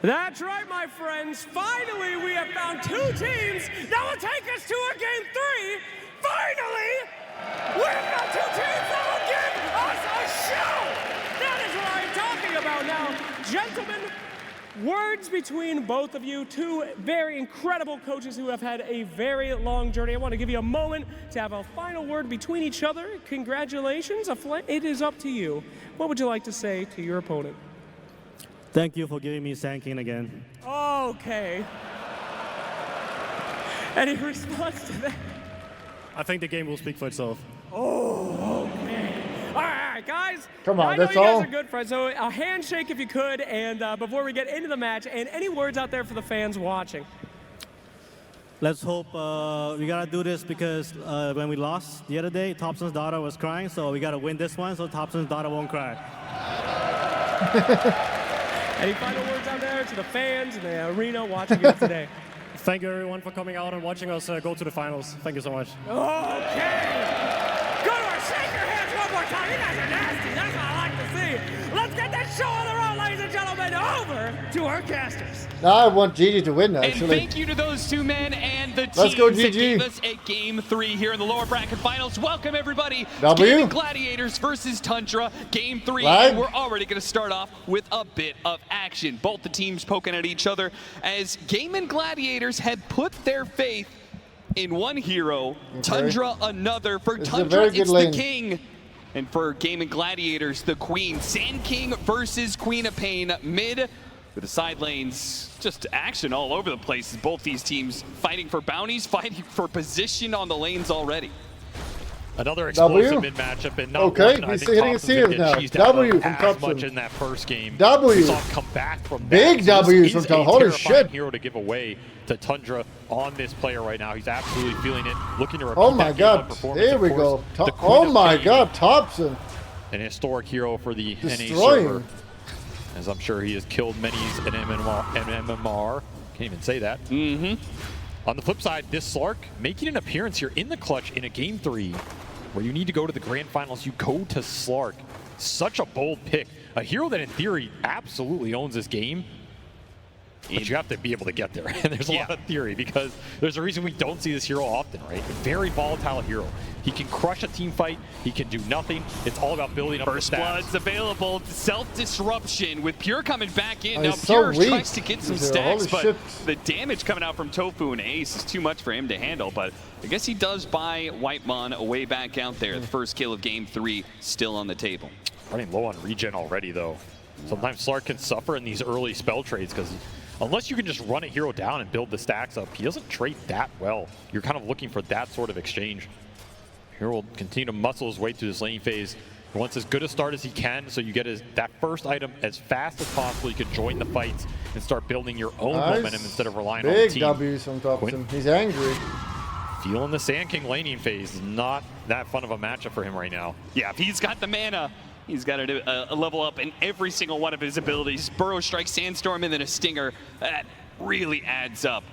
That's right, my friends. Finally, we have found two teams that will take us to a game 3. Finally, we've got two teams that will give us a show. That is what I'm talking about now. Gentlemen, words between both of you, two very incredible coaches who have had a very long journey. I want to give you a moment to have a final word between each other. Congratulations. It is up to you. What would you like to say to your opponent? Thank you for giving me Sand King again. Okay. Any response to that? I think the game will speak for itself. Oh, okay. All right, guys. Come on, that's all. I know you guys all? are good friends, so a handshake if you could, and before we get into the match, and any words out there for the fans watching? Let's hope we gotta do this because when we lost the other day, Thompson's daughter was crying, so we gotta win this one so Thompson's daughter won't cry. Any final words out there to the fans in the arena watching it today? Thank you everyone for coming out and watching us go to the finals. Thank you so much. Okay. Good one. Shake your hands one more time. You guys are nasty. That's what I like to see. Let's get that show on the road, ladies and gentlemen, over to our casters. Now I want Gigi to win, actually. And thank you to those two men and the Let's go, teams that GG. gave us a game 3 here in the lower bracket finals. Welcome everybody. W. Gaming Gladiators versus Tundra, game 3. Live. And we're already going to start off with a bit of action. Both the teams poking at each other as Gaming Gladiators had put their faith in one hero, Okay. Tundra another. For This is a Tundra, very good it's lane. the king. And for Gaming Gladiators, the queen. Sand King versus Queen of Pain mid. With the side lanes, just action all over the place. Both these teams fighting for bounties, fighting for position on the lanes already. Another explosive W. mid matchup, and not Okay, one. I he's think hitting Thompson's his gonna seals get now. cheesed out W from as Thompson. much in that first game. W. We saw him come back from Big that. W's This from is Tom. a Holy terrifying shit. hero to give away to Tundra on this player right now. He's absolutely feeling it, looking to repeat Oh my that game one God. performance. There we Of go. course, the Queen Oh of my Pain, God, Thompson. an historic hero for the NA Destroying. server. As I'm sure he has killed many in MMR. Can't even say that. On the flip side, this Slark making an appearance here in the clutch in a game 3 where you need to go to the grand finals. You go to Slark. Such a bold pick. A hero that in theory absolutely owns this game. But you have to be able to get there. And there's a lot of theory because there's a reason we don't see this hero often, right? A very volatile hero. He can crush a team fight. He can do nothing. It's all about building up First the stats. Blood's available. Self-disruption with Pure coming back in. Oh, Now he's so Pure weak. tries to get some He's a- holy stacks, but shit. the damage coming out from Tofu and Ace is too much for him to handle. But I guess he does buy Whitemon way back out there. The first kill of game 3 still on the table. Running low on regen already, though. Sometimes Slark can suffer in these early spell trades because unless you can just run a hero down and build the stacks up, he doesn't trade that well. You're kind of looking for that sort of exchange. Hero will continue to muscle his way through this lane phase. He wants as good a start as he can, so you get that first item as fast as possible. You can join the fights and start building your own momentum instead of relying on the Big team. W's from Thompson. He's angry. Feeling the Sand King laning phase is not that fun of a matchup for him right now. Yeah, if he's got the mana, he's got to level up in every single one of his abilities. Burrow Strike, Sandstorm, and then a Stinger. That really adds up.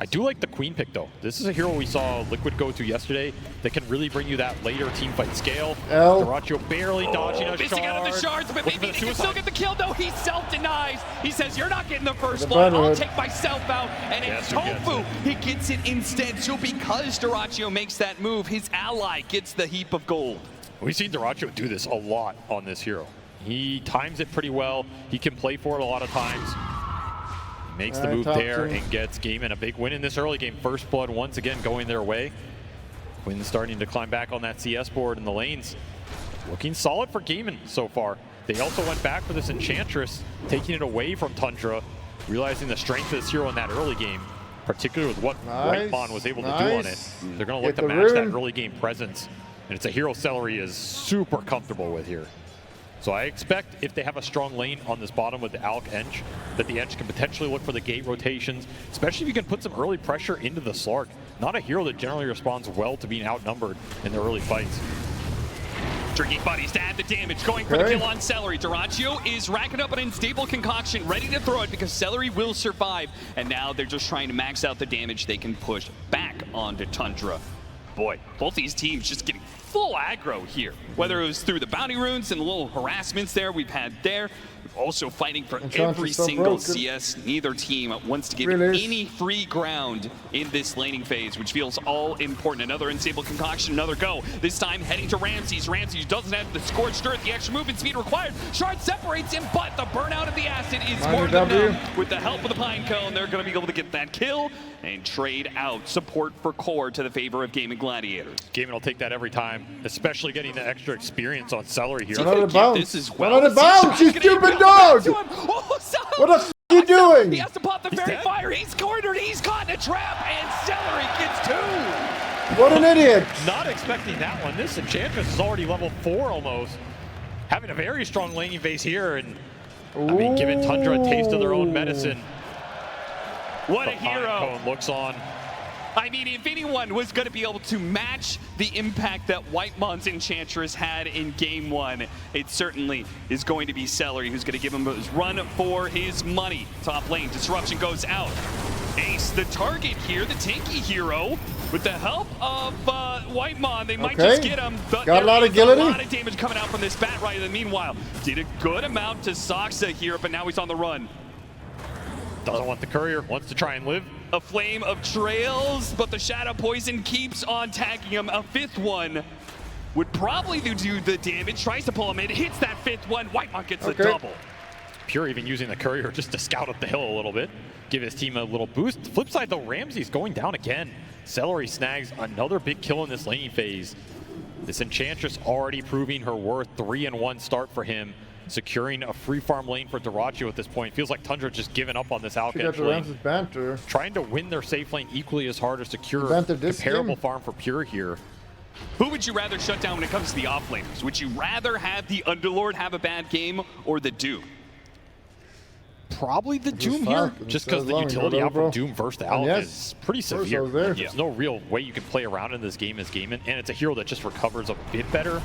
I do like the Queen pick, though. This is a hero we saw Liquid go to yesterday that can really bring you that later team fight scale. L. Dyrachyo barely dodging a Missing shard. out of the shards, but Looking maybe for he the can still suicide. get the kill. No, he self-denies. He says, you're not getting the first The blood. I'll Brotherhood. take myself out. And it's Yes, he Tofu. gets He gets it instead. So because Dyrachyo makes that move, his ally gets the heap of gold. We've seen Dyrachyo do this a lot on this hero. He times it pretty well. He can play for it a lot of times. Makes the move there and gets Gamen a big win in this early game. First blood once again going their way. Quinn's starting to climb back on that CS board in the lanes. Looking solid for Gamen so far. They also went back for this Enchantress, taking it away from Tundra, realizing the strength of this hero in that early game, particularly with what Whitemon was able to do on it. They're going to look to match that early game presence. And it's a hero Celery is super comfortable with here. So I expect if they have a strong lane on this bottom with the Alk Ench, that the Ench can potentially look for the gate rotations, especially if you can put some early pressure into the Slark. Not a hero that generally responds well to being outnumbered in the early fights. Drinking Buddies to add the damage, going for the kill on Celery. Dyrachyo is racking up an unstable concoction, ready to throw it because Celery will survive. And now they're just trying to max out the damage they can push back onto Tundra. boy, both these teams just getting full aggro here. Whether it was through the bounty runes and the little harassments there we've had there, also fighting for every single CS. Neither team wants to give any free ground in this laning phase, which feels all important. Another unstable concoction, another go. This time heading to Ramses. Ramses doesn't have the scorched earth, the extra movement speed required. Shard separates him, but the burnout of the acid is more than enough. With the help of the pine cone, they're going to be able to get that kill and trade out support for core to the favor of Gaming Gladiators. Gaming will take that every time, especially getting the extra experience on Celery here. This is well. Not out of bounds, you stupid dog! What the f are you doing? He has to pop the fairy fire. He's cornered. He's caught in a trap, and Celery gets 2. What an idiot! Not expecting that one. This Enchantress is already level 4 almost. Having a very strong laning phase here, and I mean, giving Tundra a taste of their own medicine. What a hero! Cone looks on. I mean, if anyone was going to be able to match the impact that Whitemon's Enchantress had in Game 1, it certainly is going to be Celery, who's going to give him his run for his money. Top lane, disruption goes out. Ace, the target here, the tanky hero. With the help of Whitemon, they might just get him. But got a lot of agility. A lot of damage coming out from this Bat Rider. Meanwhile, did a good amount to Saksa here, but now he's on the run. Doesn't want the courier, wants to try and live. A flame of trails, but the shadow poison keeps on tagging him. A 5th one would probably do the damage. Tries to pull him in, hits that 5th one. Whitemon gets the double. Pure even using the courier just to scout up the hill a little bit, give his team a little boost. Flip side though, Ramsey's going down again. Celery snags another big kill in this laning phase. This Enchantress already proving her worth. 3-1 start for him. Securing a free farm lane for Dyrachyo at this point. Feels like Tundra just given up on this Alchemist lane. Banter. Trying to win their safe lane equally as hard to secure comparable farm for Pure here. Who would you rather shut down when it comes to the offlaners? Would you rather have the Underlord have a bad game or the Doom? Probably the Doom here, just because the utility out from Doom burst out is pretty severe. There's no real way you can play around in this game as Gaming, and it's a hero that just recovers a bit better.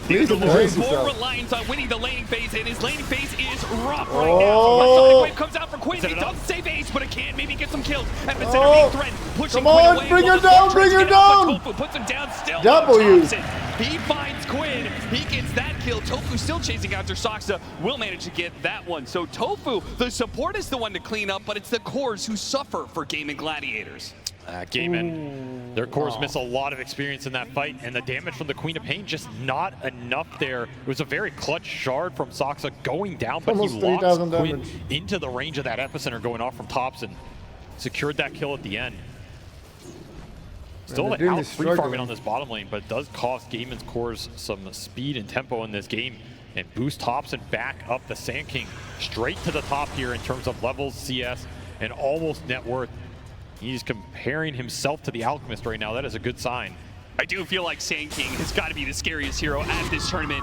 He's more reliant on winning the laning phase, and his laning phase is rough right now. A Sonic Wave comes out for Quinn. He doesn't save Ace, but it can maybe get some kills. At the center of the threat, pushing Quinn away. Bring her down, bring her down! Tofu puts him down still. W. He finds Quinn. He gets that kill. Tofu still chasing after Saksa. Will manage to get that one. So Tofu, the support is the one to clean up, but it's the cores who suffer for Gaming Gladiators. Gaming, their cores miss a lot of experience in that fight, and the damage from the Queen of Pain just not enough there. It was a very clutch shard from Saksa going down, but he locks Quinn into the range of that epicenter going off from tops and secured that kill at the end. Still out free farming on this bottom lane, but it does cost Gaming's cores some speed and tempo in this game and boost tops and back up the Sand King straight to the top here in terms of levels, CS, and almost net worth. He's comparing himself to the Alchemist right now. That is a good sign. I do feel like Sand King has got to be the scariest hero at this tournament.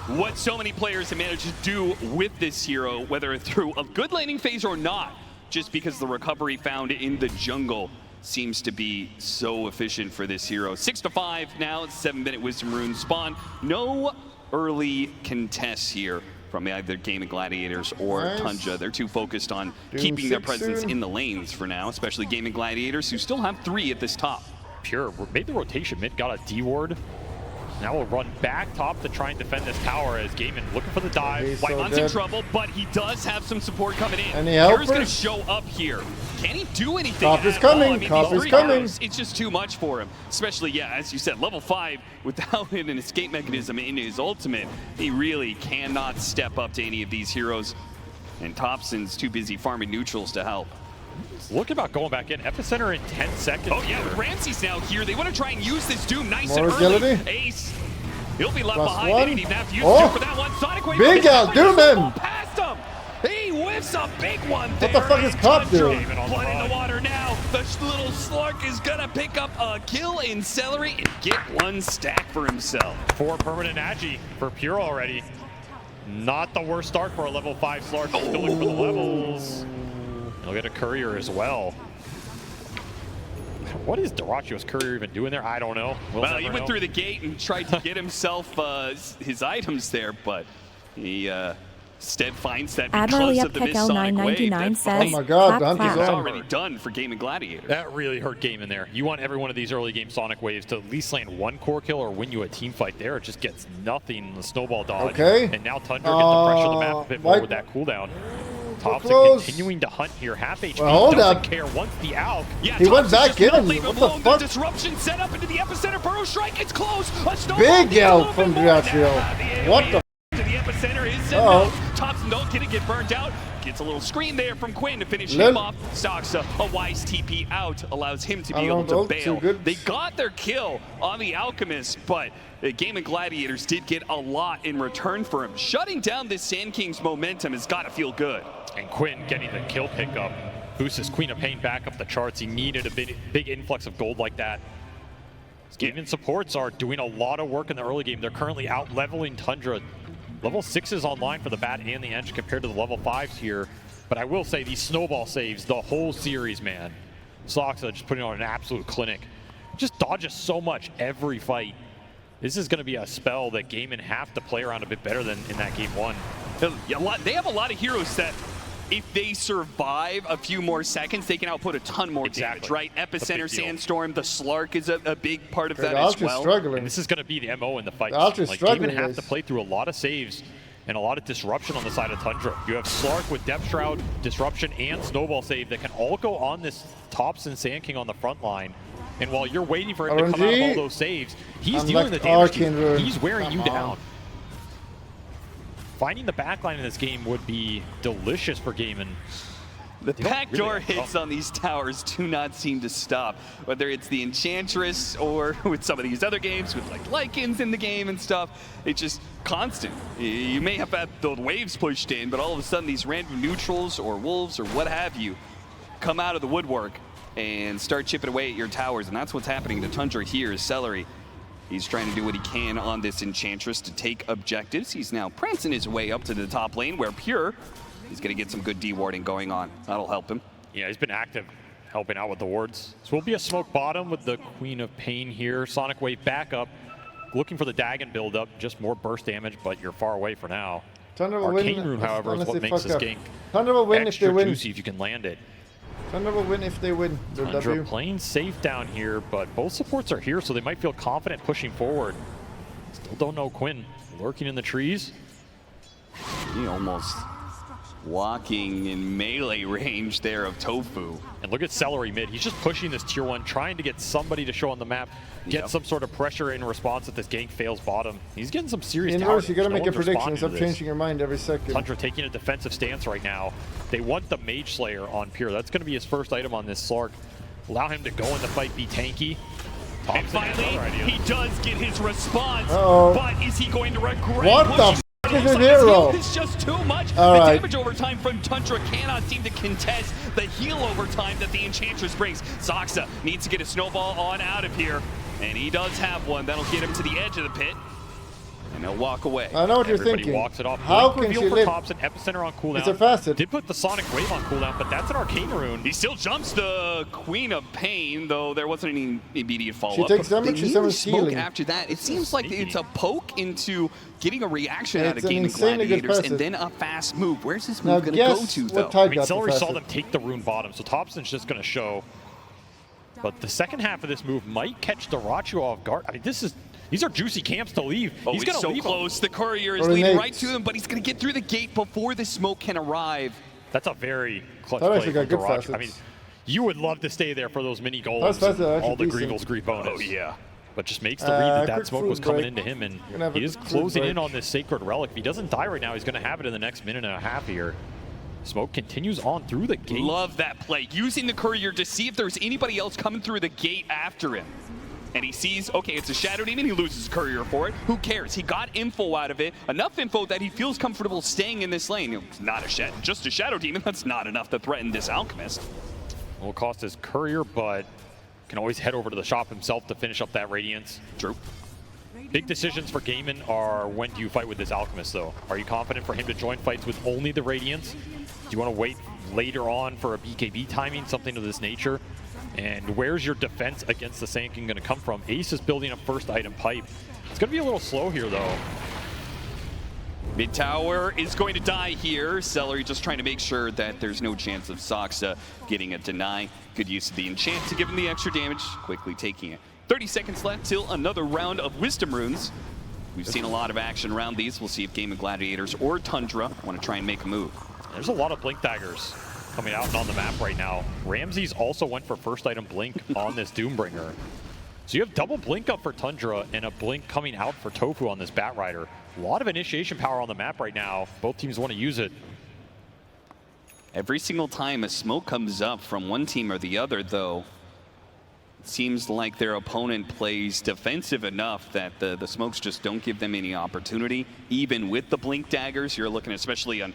What so many players have managed to do with this hero, whether through a good laning phase or not, just because the recovery found in the jungle seems to be so efficient for this hero. 6-5 now, 7-minute Wisdom Rune spawn. No early contests here from either Gaming Gladiators or Tundra. They're too focused on keeping their presence in the lanes for now, especially Gaming Gladiators, who still have 3 at this top. Pure made the rotation mid, got a D-ward. Now we'll run back top to try and defend this tower as Gaming looking for the dive. Whitemon's in trouble, but he does have some support coming in. Any helpers? Pur's going to show up here. Can he do anything? Top is coming. I mean, Top is coming. It's just too much for him. Especially, yeah, as you said, level 5 without an escape mechanism in his ultimate. He really cannot step up to any of these heroes. And Thompson's too busy farming neutrals to help. Look about going back in. Epicenter in 10 seconds. Oh, yeah, with Ramses now here. They want to try and use this Doom nice and early. Ace, he'll be left behind. They didn't even have to use Doom for that one. Sonic Wave. Big out, Doom him. Past him. He whiffs a big one there. What the fuck is Cop doing? Blood in the water now. The little Slark is going to pick up a kill in Celery and get 1 stack for himself. 4 permanent Agi for Pure already. Not the worst start for a level 5 Slark. Still looking for the levels. He'll get a courier as well. What is Dyrachyo's courier even doing there? I don't know. Well, he went through the gate and tried to get himself his items there, but he Stead finds that Admiral because of the missed Sonic Wave, that says, oh my god, clap, the hunt is clap. on. already done for Gaming Gladiators. That really hurt Game in there. You want every one of these early game Sonic Waves to at least land one core kill or win you a team fight there. It just gets nothing in the snowball dodge. Okay. And now Tundra getting to pressure the map a bit more with that cooldown. Thompson close. continuing to hunt here, half HP, Well, hold doesn't up. care once the Alk. Yeah, He went Thompson back just in. not leaving What the alone. fuck? Disruption set up into the epicenter. Burrow strike. It's close. A snowball Big needs a yell little from bit more. Diatrio. Nah, What the to the epicenter is Uh-oh. enough. Thompson don't get burned out. Gets a little screen there from Quinn to finish Lil. him off. Stocks a wise TP out, allows him to be I able don't to know, bail. too good. They got their kill on the Alchemist, but the Gaming Gladiators did get a lot in return for him. Shutting down this Sand King's momentum has got to feel good. And Quinn getting the kill pickup boosts his Queen of Pain back up the charts. He needed a big influx of gold like that. Gaming supports are doing a lot of work in the early game. They're currently out leveling Tundra. Level 6 is online for the Bat and the Edge compared to the level 5s here. But I will say these snowball saves, the whole series, man. Soxa just putting on an absolute clinic. Just dodges so much every fight. This is going to be a spell that Gaming have to play around a bit better than in that game 1. They have a lot of heroes that, if they survive a few more seconds, they can output a ton more damage, right? Epicenter, Sandstorm, the Slark is a big part of that as well. Struggling. And this is going to be the MO in the fight. Like, Gaming have to play through a lot of saves and a lot of disruption on the side of Tundra. You have Slark with Depth Shroud, Disruption, and Snowball save that can all go on this Thompson Sand King on the front line. And while you're waiting for him to come out of all those saves, he's dealing the damage. He's wearing you down. Finding the backline in this game would be delicious for Gaming. The backdoor hits on these towers do not seem to stop. Whether it's the Enchantress or with some of these other games with like Lycans in the game and stuff, it's just constant. You may have had the waves pushed in, but all of a sudden these random neutrals or wolves or what have you come out of the woodwork and start chipping away at your towers. And that's what's happening to Tundra here is Celery. He's trying to do what he can on this Enchantress to take objectives. He's now prancing his way up to the top lane where Pure is going to get some good D-warding going on. That'll help him. Yeah, he's been active, helping out with the wards. So we'll be a smoke bottom with the Queen of Pain here. Sonic Wave back up, looking for the Dagon build-up. Just more burst damage, but you're far away for now. Arcane Rune, however, is what makes this game extra juicy if you can land it. Tundra will win if they win. Tundra playing safe down here, but both supports are here, so they might feel confident pushing forward. Still don't know Quinn lurking in the trees. He almost walking in melee range there of Tofu. And look at Celery mid. He's just pushing this tier 1, trying to get somebody to show on the map, get some sort of pressure in response if this gank fails bottom. He's getting some serious Inverse, you gotta make a one's prediction. Stop responding to changing your mind every second. Tundra taking a defensive stance right now. They want the Mage Slayer on Pure. That's going to be his first item on this Slark. Allow him to go in the fight, be tanky. Thompson And finally, he does get his response, but is he going to regret what the is a hero? It's just too much. All right. The damage over time from Tundra cannot seem to contest the heal over time that the Enchantress brings. Zoxa needs to get a snowball on out of here, and he does have one. That'll get him to the edge of the pit, and he'll walk away. I know what you're Everybody thinking. walks it off. How Blink can reveal she for live? Thompson, Epicenter on cooldown. It's a facet. Did put the Sonic Wave on cooldown, but that's an Arcane Rune. He still jumps the Queen of Pain, though there wasn't any immediate follow-up. She takes damage, she summons smoke healing. after that. It seems like it's a poke into getting a reaction out of an Gaming insanely good Gladiators, passive. and then a fast move. Where's this Now move going to go guess to, what though? Tide I mean, got the Celery saw passive. them take the rune bottom, so Thompson's just going to show. But the second half of this move might catch Darachu off guard. I mean, these are juicy camps to leave. Oh, he's going to so leave close. The courier is Or leading Nate. right to him, but he's going to get through the gate before the smoke can arrive. That's a very clutch That play actually got from good Darachu. facets. I mean, you would love to stay there for those mini goals, That's actually all the decent. Greevil's Greed bonus. Oh, yeah. But just makes the read that quick smoke food was coming break. into him, and Gonna have he a is food closing in break. on this Sacred Relic. If he doesn't die right now, he's going to have it in the next minute and a half here. Smoke continues on through the gate. Love that play. Using the courier to see if there's anybody else coming through the gate after him. And he sees, okay, it's a Shadow Demon. He loses courier for it. Who cares? He got info out of it. Enough info that he feels comfortable staying in this lane. It's not just a Shadow Demon. That's not enough to threaten this Alchemist. Will cost his courier, but can always head over to the shop himself to finish up that Radiance. True. Big decisions for Gaiman are when do you fight with this Alchemist, though? Are you confident for him to join fights with only the Radiance? Do you want to wait later on for a BKB timing, something of this nature? And where's your defense against the Sand King going to come from? Ace is building a first item pipe. It's going to be a little slow here, though. Mid tower is going to die here. Celery just trying to make sure that there's no chance of Saksa getting a deny. Good use of the enchant to give him the extra damage, quickly taking it. 30 seconds left till another round of Wisdom Runes. We've seen a lot of action around these. We'll see if Gaming Gladiators or Tundra want to try and make a move. There's a lot of Blink Daggers coming out and on the map right now. Ramses also went for first item Blink on this Doombringer. So you have double Blink up for Tundra and a Blink coming out for Tofu on this Bat Rider. A lot of initiation power on the map right now. Both teams want to use it. Every single time a smoke comes up from one team or the other, though, it seems like their opponent plays defensive enough that the smokes just don't give them any opportunity. Even with the Blink Daggers, you're looking especially on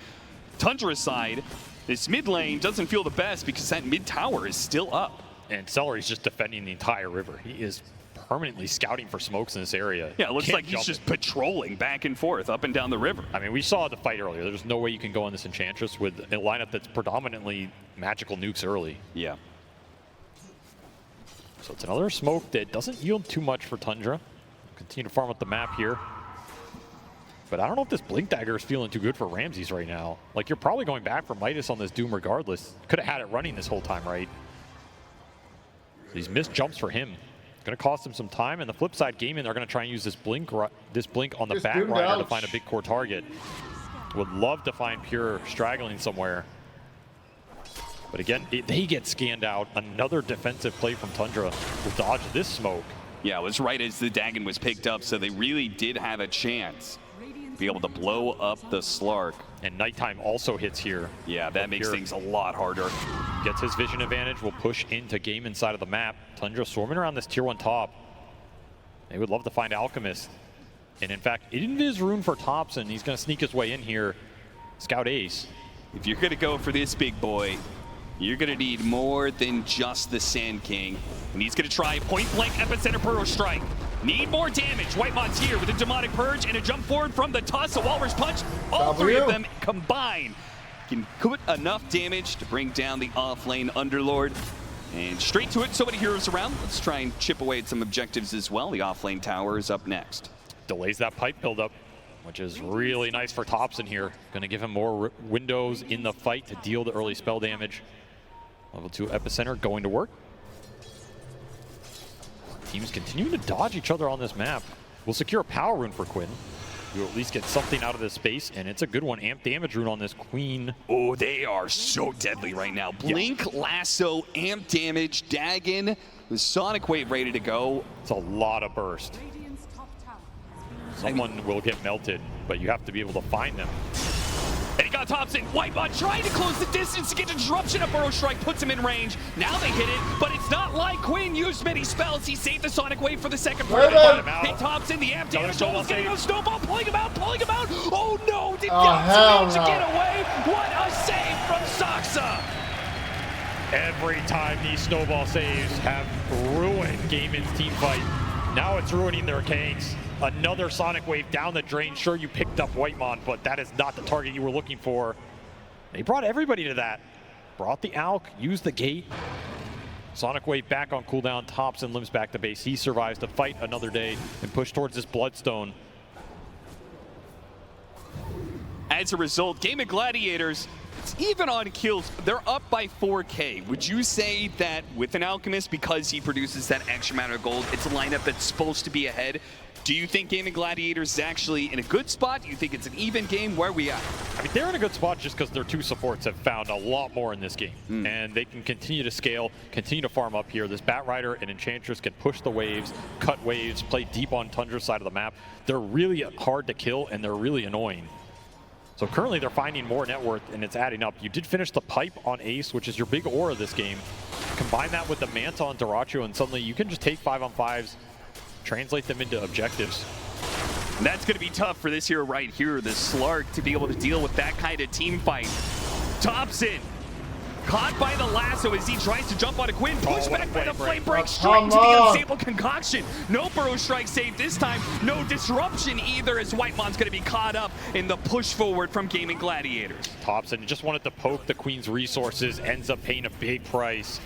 Tundra's side, this mid lane doesn't feel the best because that mid tower is still up. And Celery's just defending the entire river. He is permanently scouting for smokes in this area. Yeah, it looks like he's just patrolling back and forth up and down the river. I mean, we saw the fight earlier. There's no way you can go on this Enchantress with a lineup that's predominantly magical nukes early. Yeah. So it's another smoke that doesn't yield too much for Tundra. Continue to farm up the map here. But I don't know if this Blink Dagger is feeling too good for Ramses right now. Like, you're probably going back for Midas on this Doom regardless. Could have had it running this whole time, right? These missed jumps for him. It's going to cost him some time. And the flip side, Gaming, they're going to try and use this blink on the Bat Rider to find a big core target. Would love to find Pure straggling somewhere. But again, they get scanned out. Another defensive play from Tundra to dodge this smoke. Yeah, it was right as the Dagon was picked up, so they really did have a chance to be able to blow up the Slark. And Nighttime also hits here. Yeah, that makes things a lot harder. Gets his vision advantage, will push into game inside of the map. Tundra swarming around this tier 1 top. They would love to find Alchemist. And in fact, Invis rune for Thompson. He's going to sneak his way in here. Scout Ace. If you're going to go for this big boy, you're going to need more than just the Sand King. And he's going to try point blank epicenter Burrow Strike. Need more damage. Whitemon's here with a Demonic Purge and a jump forward from the Tuss, a Walrus Punch. All three of them combined can put enough damage to bring down the offlane Underlord. And straight to it, so many heroes around. Let's try and chip away at some objectives as well. The offlane tower is up next. Delays that pipe buildup, which is really nice for Thompson here. Going to give him more windows in the fight to deal the early spell damage. Level 2 epicenter going to work. Teams continuing to dodge each other on this map. We'll secure a power rune for Quinn. You'll at least get something out of this space, and it's a good one. Amp damage rune on this Queen. Oh, they are so deadly right now. Blink, Lasso, Amp damage, Dagon, with Sonic Wave ready to go. It's a lot of burst. Someone will get melted, but you have to be able to find them. And he got Thompson. Whitebot trying to close the distance to get disruption. A Burrow Strike puts him in range. Now they hit it, but it's not like Quinn used many spells. He saved the Sonic Wave for the second part. Hey, Thompson, the amp damage almost getting a snowball, pulling him out. Oh no, did Yotsu to get away? What a save from Saksa. Every time these snowball saves have ruined Gamin's team fight. Now it's ruining their ganks. Another Sonic Wave down the drain. Sure, you picked up Whitemon, but that is not the target you were looking for. They brought everybody to that. Brought the Alk, used the gate. Sonic Wave back on cooldown. Thompson limps back to base. He survives to fight another day and push towards this Bloodstone. As a result, Gaming Gladiators, even on kills, they're up by 4K. Would you say that with an Alchemist, because he produces that extra amount of gold, it's a lineup that's supposed to be ahead? Do you think Gaming Gladiators is actually in a good spot? Do you think it's an even game? Where are we at? I mean, they're in a good spot just because their two supports have found a lot more in this game. And they can continue to scale, continue to farm up here. This Bat Rider and Enchantress can push the waves, cut waves, play deep on Tundra's side of the map. They're really hard to kill, and they're really annoying. So currently they're finding more net worth, and it's adding up. You did finish the pipe on Ace, which is your big aura this game. Combine that with the Manta on Daracho, and suddenly you can just take 5-on-5s, translate them into objectives. And that's going to be tough for this hero right here, the Slark, to be able to deal with that kind of team fight. Thompson caught by the lasso as he tries to jump on a Quinn. Push back by the flame break straight into the unstable concoction. No Burrow Strike save this time. No disruption either, as Whitemon's going to be caught up in the push forward from Gaming Gladiators. Thompson just wanted to poke the Queen's resources, ends up paying a big price.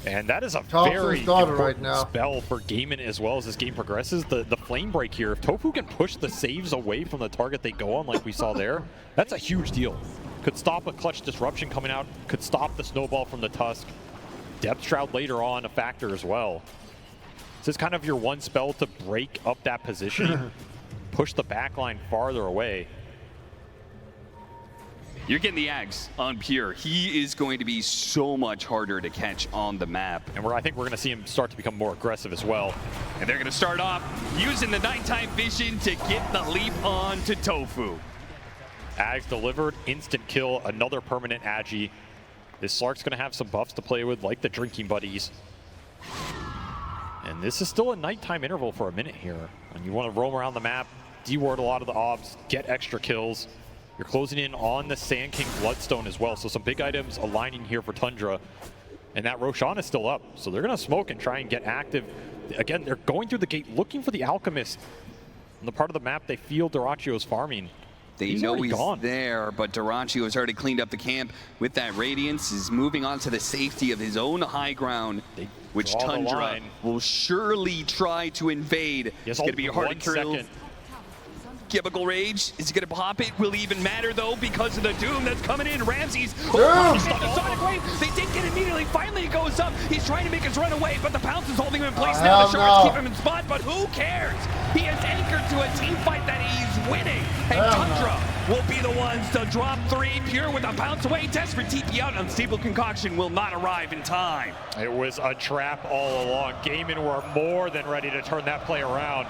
And that is a Thompson's very daughter important right now. spell for Gaben as well as this game progresses. The flame break here, if Tofu can push the saves away from the target they go on like we saw there, that's a huge deal. Could stop a clutch disruption coming out, could stop the snowball from the Tusk. Depth Shroud later on a factor as well. This is kind of your one spell to break up that position, push the backline farther away. You're getting the Ags on Pure. He is going to be so much harder to catch on the map. And I think we're going to see him start to become more aggressive as well. And they're going to start off using the nighttime vision to get the leap on to Tofu. Ags delivered, instant kill, another permanent Agi. This Slark's going to have some buffs to play with, like the drinking buddies. And this is still a nighttime interval for a minute here. And you want to roam around the map, deward a lot of the obs, get extra kills. You're closing in on the Sand King Bloodstone as well, so some big items aligning here for Tundra. And that Roshan is still up, so they're going to smoke and try and get active. Again, they're going through the gate looking for the Alchemist. On the part of the map they feel Duracchio's farming. They know he's there, but Duracchio has already cleaned up the camp with that Radiance, is moving on to the safety of his own high ground, which Tundra will surely try to invade. It's going to be hard to kill. Chemical Rage, is he going to pop it? Will it even matter though because of the Doom that's coming in? Ramsey's the Sonic Wave. They did get immediately. Finally it goes up. He's trying to make his run away, but the Pounce is holding him in place now. The Shards keep him in spot, but who cares? He is anchored to a team fight that he's winning. And Tundra will be the ones to drop 3. Pure with a Pounce away. Desperate TP out. Unstable Concoction will not arrive in time. It was a trap all along. Gamen were more than ready to turn that play around.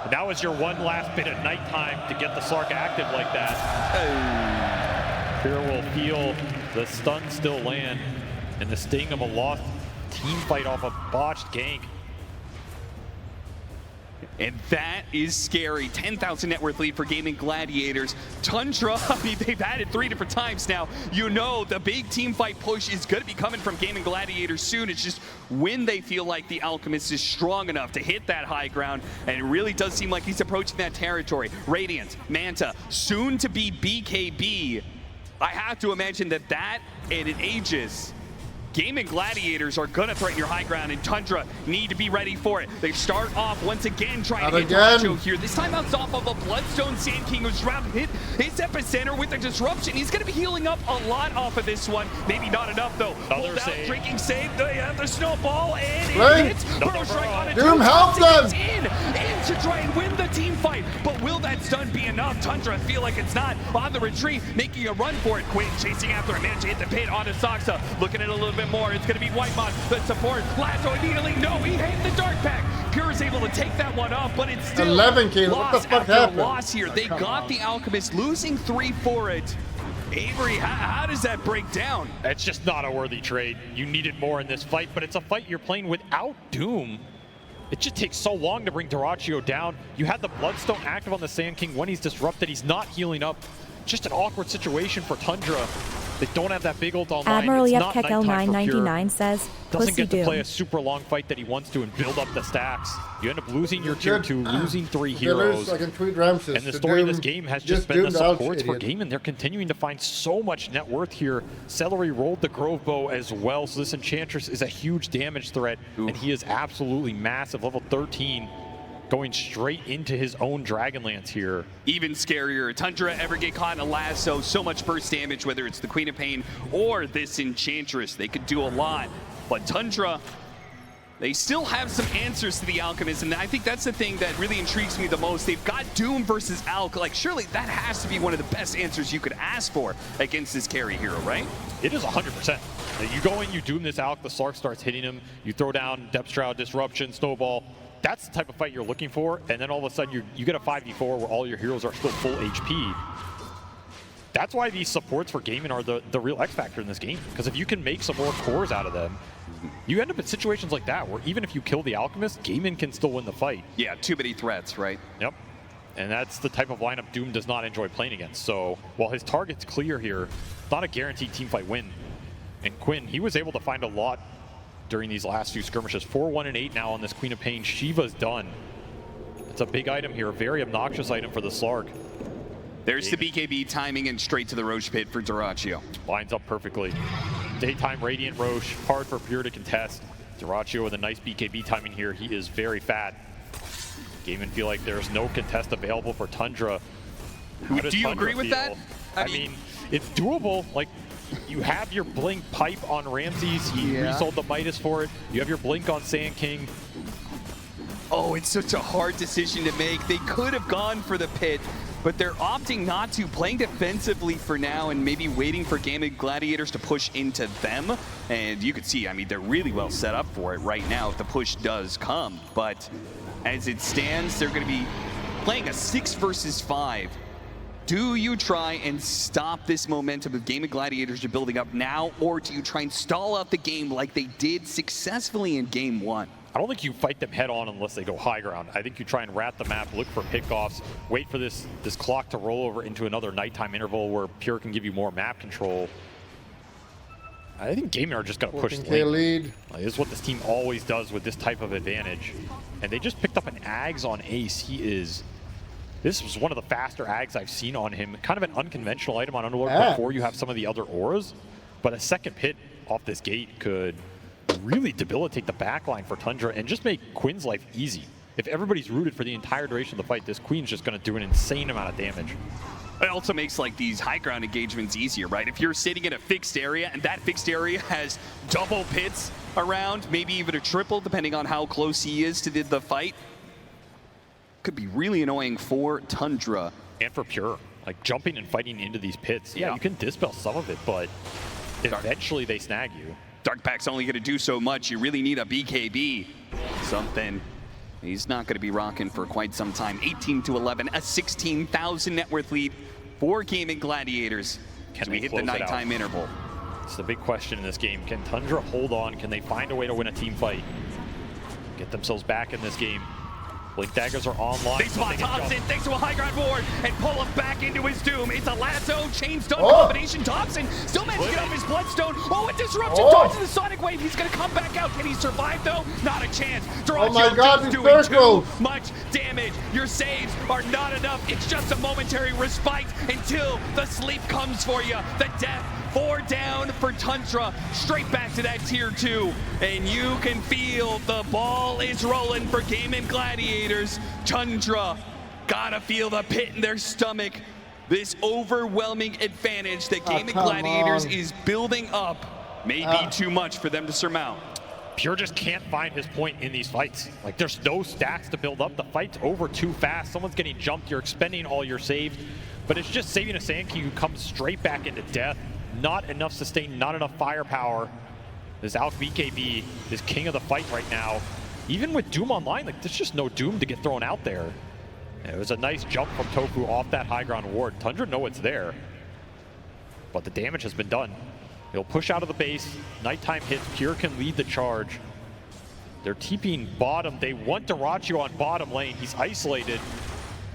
And that was your one last bit of nighttime to get the Slark active like that. Pure will feel the stun still land and the sting of a lost team fight off a botched gank. And that is scary. 10,000 net worth lead for Gaming Gladiators. Tundra, I mean, they've had it 3 different times now. You know the big team fight push is going to be coming from Gaming Gladiators soon. It's just when they feel like the Alchemist is strong enough to hit that high ground, and it really does seem like he's approaching that territory. Radiant, Manta, soon to be BKB. I have to imagine that and an Aegis, Gaming Gladiators are going to threaten your high ground, and Tundra need to be ready for it. They start off once again trying to hit Duracchio here. This time it's off of a Bloodstone Sand King who's trying to hit his epicenter with the disruption. He's going to be healing up a lot off of this one. Maybe not enough though. Hold out, drinking save. They have the snowball, and it hits. Burrow strike on a Doom, help them! In to try and win the team fight. But will that stun be enough? Tundra feel like it's not. On the retreat, making a run for it. Quinn chasing after him. Managed to hit the pit on Asaxa. Looking at it a little bit more. It's going to be Whitemon, the support. Lasso immediately. No, he hit the Dark Pack. Pure is able to take that one off, but it's still 11 kills. What the fuck happened? Loss here. They got the Alchemist, losing 3 for it. Avery, how does that break down? It's just not a worthy trade. You needed more in this fight, but it's a fight you're playing without Doom. It just takes so long to bring Duracchio down. You had the Bloodstone active on the Sand King. When he's disrupted, he's not healing up. Just an awkward situation for Tundra. They don't have that big ult online. AdmiralBulldog says, doesn't get to play a super long fight that he wants to and build up the stacks. You end up losing your tier 2, losing 3 heroes. I can tweet Ramses. And the story of this game has just been the supports for Gaming. They're continuing to find so much net worth here. Celery rolled the Grove Bow as well, so this Enchantress is a huge damage threat. And he is absolutely massive, level 13. Going straight into his own Dragonlance here. Even scarier, Tundra ever get caught in a lasso, so much burst damage, whether it's the Queen of Pain or this Enchantress. They could do a lot, but Tundra, they still have some answers to the Alchemist, and I think that's the thing that really intrigues me the most. They've got Doom versus Alch. Like, surely that has to be one of the best answers you could ask for against this carry hero, right? It is 100%. You go in, you Doom this Alch, the Slark starts hitting him, you throw down Depth Shroud, Disruption, Snowball. That's the type of fight you're looking for, and then all of a sudden you get a 5v4 where all your heroes are still full HP. That's why these supports for Gaming are the real X factor in this game, because if you can make some more cores out of them, you end up in situations like that where even if you kill the Alchemist, Gaming can still win the fight. Yeah, too many threats, right? Yep. And that's the type of lineup Doom does not enjoy playing against. So while his target's clear here, not a guaranteed teamfight win. And Quinn, he was able to find a lot during these last few skirmishes. 4-1 and 8 now on this Queen of Pain. Shiva's done. It's a big item here, a very obnoxious item for the Slark. There's the BKB timing and straight to the Roche pit for Duracchio. Lines up perfectly. Daytime Radiant Roche, hard for Pure to contest. Dyrachyo with a nice BKB timing here. He is very fat. Gaben feel like there's no contest available for Tundra. Do you agree with that? I mean, it's doable. Like, you have your blink pipe on Ramses. He resold the Midas for it. You have your blink on Sand King. Oh, it's such a hard decision to make. They could have gone for the pit, but they're opting not to, playing defensively for now and maybe waiting for Gaming Gladiators to push into them. And you can see, I mean, they're really well set up for it right now if the push does come. But as it stands, they're going to be playing a 6 versus 5. Do you try and stop this momentum of Gaming Gladiators you're building up now, or do you try and stall out the game like they did successfully in Game 1? I don't think you fight them head on unless they go high ground. I think you try and rat the map, look for pickoffs, wait for this clock to roll over into another nighttime interval where Pure can give you more map control. I think Gaming are just going to push the lead. Like, this is what this team always does with this type of advantage. And they just picked up an Ags on Ace. This was one of the faster Ags I've seen on him. Kind of an unconventional item on Underlord before you have some of the other auras. But a second pit off this gate could really debilitate the backline for Tundra and just make Quinn's life easy. If everybody's rooted for the entire duration of the fight, this Queen's just going to do an insane amount of damage. It also makes like these high ground engagements easier, right? If you're sitting in a fixed area and that fixed area has double pits around, maybe even a triple, depending on how close he is to the fight, could be really annoying for Tundra. And for Pure, like jumping and fighting into these pits. Yeah, you can dispel some of it, but eventually they snag you. Dark Pack's only going to do so much. You really need a BKB. Something he's not going to be rocking for quite some time. 18-11, a 16,000 net worth lead for Gaming Gladiators. Can we hit the nighttime interval? It's the big question in this game. Can Tundra hold on? Can they find a way to win a team fight? Get themselves back in this game. Blink daggers are online. They spot Thompson thanks to a high ground board and pull him back into his doom. It's a lasso, chain stone combination. Thompson still managed to get off his bloodstone. Oh, a disruption dodges the sonic wave. He's going to come back out. Can he survive though? Not a chance. Oh my God, just doing too much damage. Your saves are not enough. It's just a momentary respite until the sleep comes for you. The death. 4 down for Tundra, straight back to that tier 2. And you can feel the ball is rolling for Gaming Gladiators. Tundra gotta feel the pit in their stomach. This overwhelming advantage that Gaming Gladiators is building up may be too much for them to surmount. Pure just can't find his point in these fights. Like, there's no stacks to build up. The fight's over too fast. Someone's getting jumped. You're expending all your saves. But it's just saving a Sand King who comes straight back into death. Not enough sustain, not enough firepower. This Alk BKB is king of the fight right now. Even with Doom online, like, there's just no Doom to get thrown out there. And it was a nice jump from Tofu off that high ground ward. Tundra know it's there, but the damage has been done. He'll push out of the base. Nighttime hits. Pure can lead the charge. They're TPing bottom. They want Dyrachyo on bottom lane. He's isolated.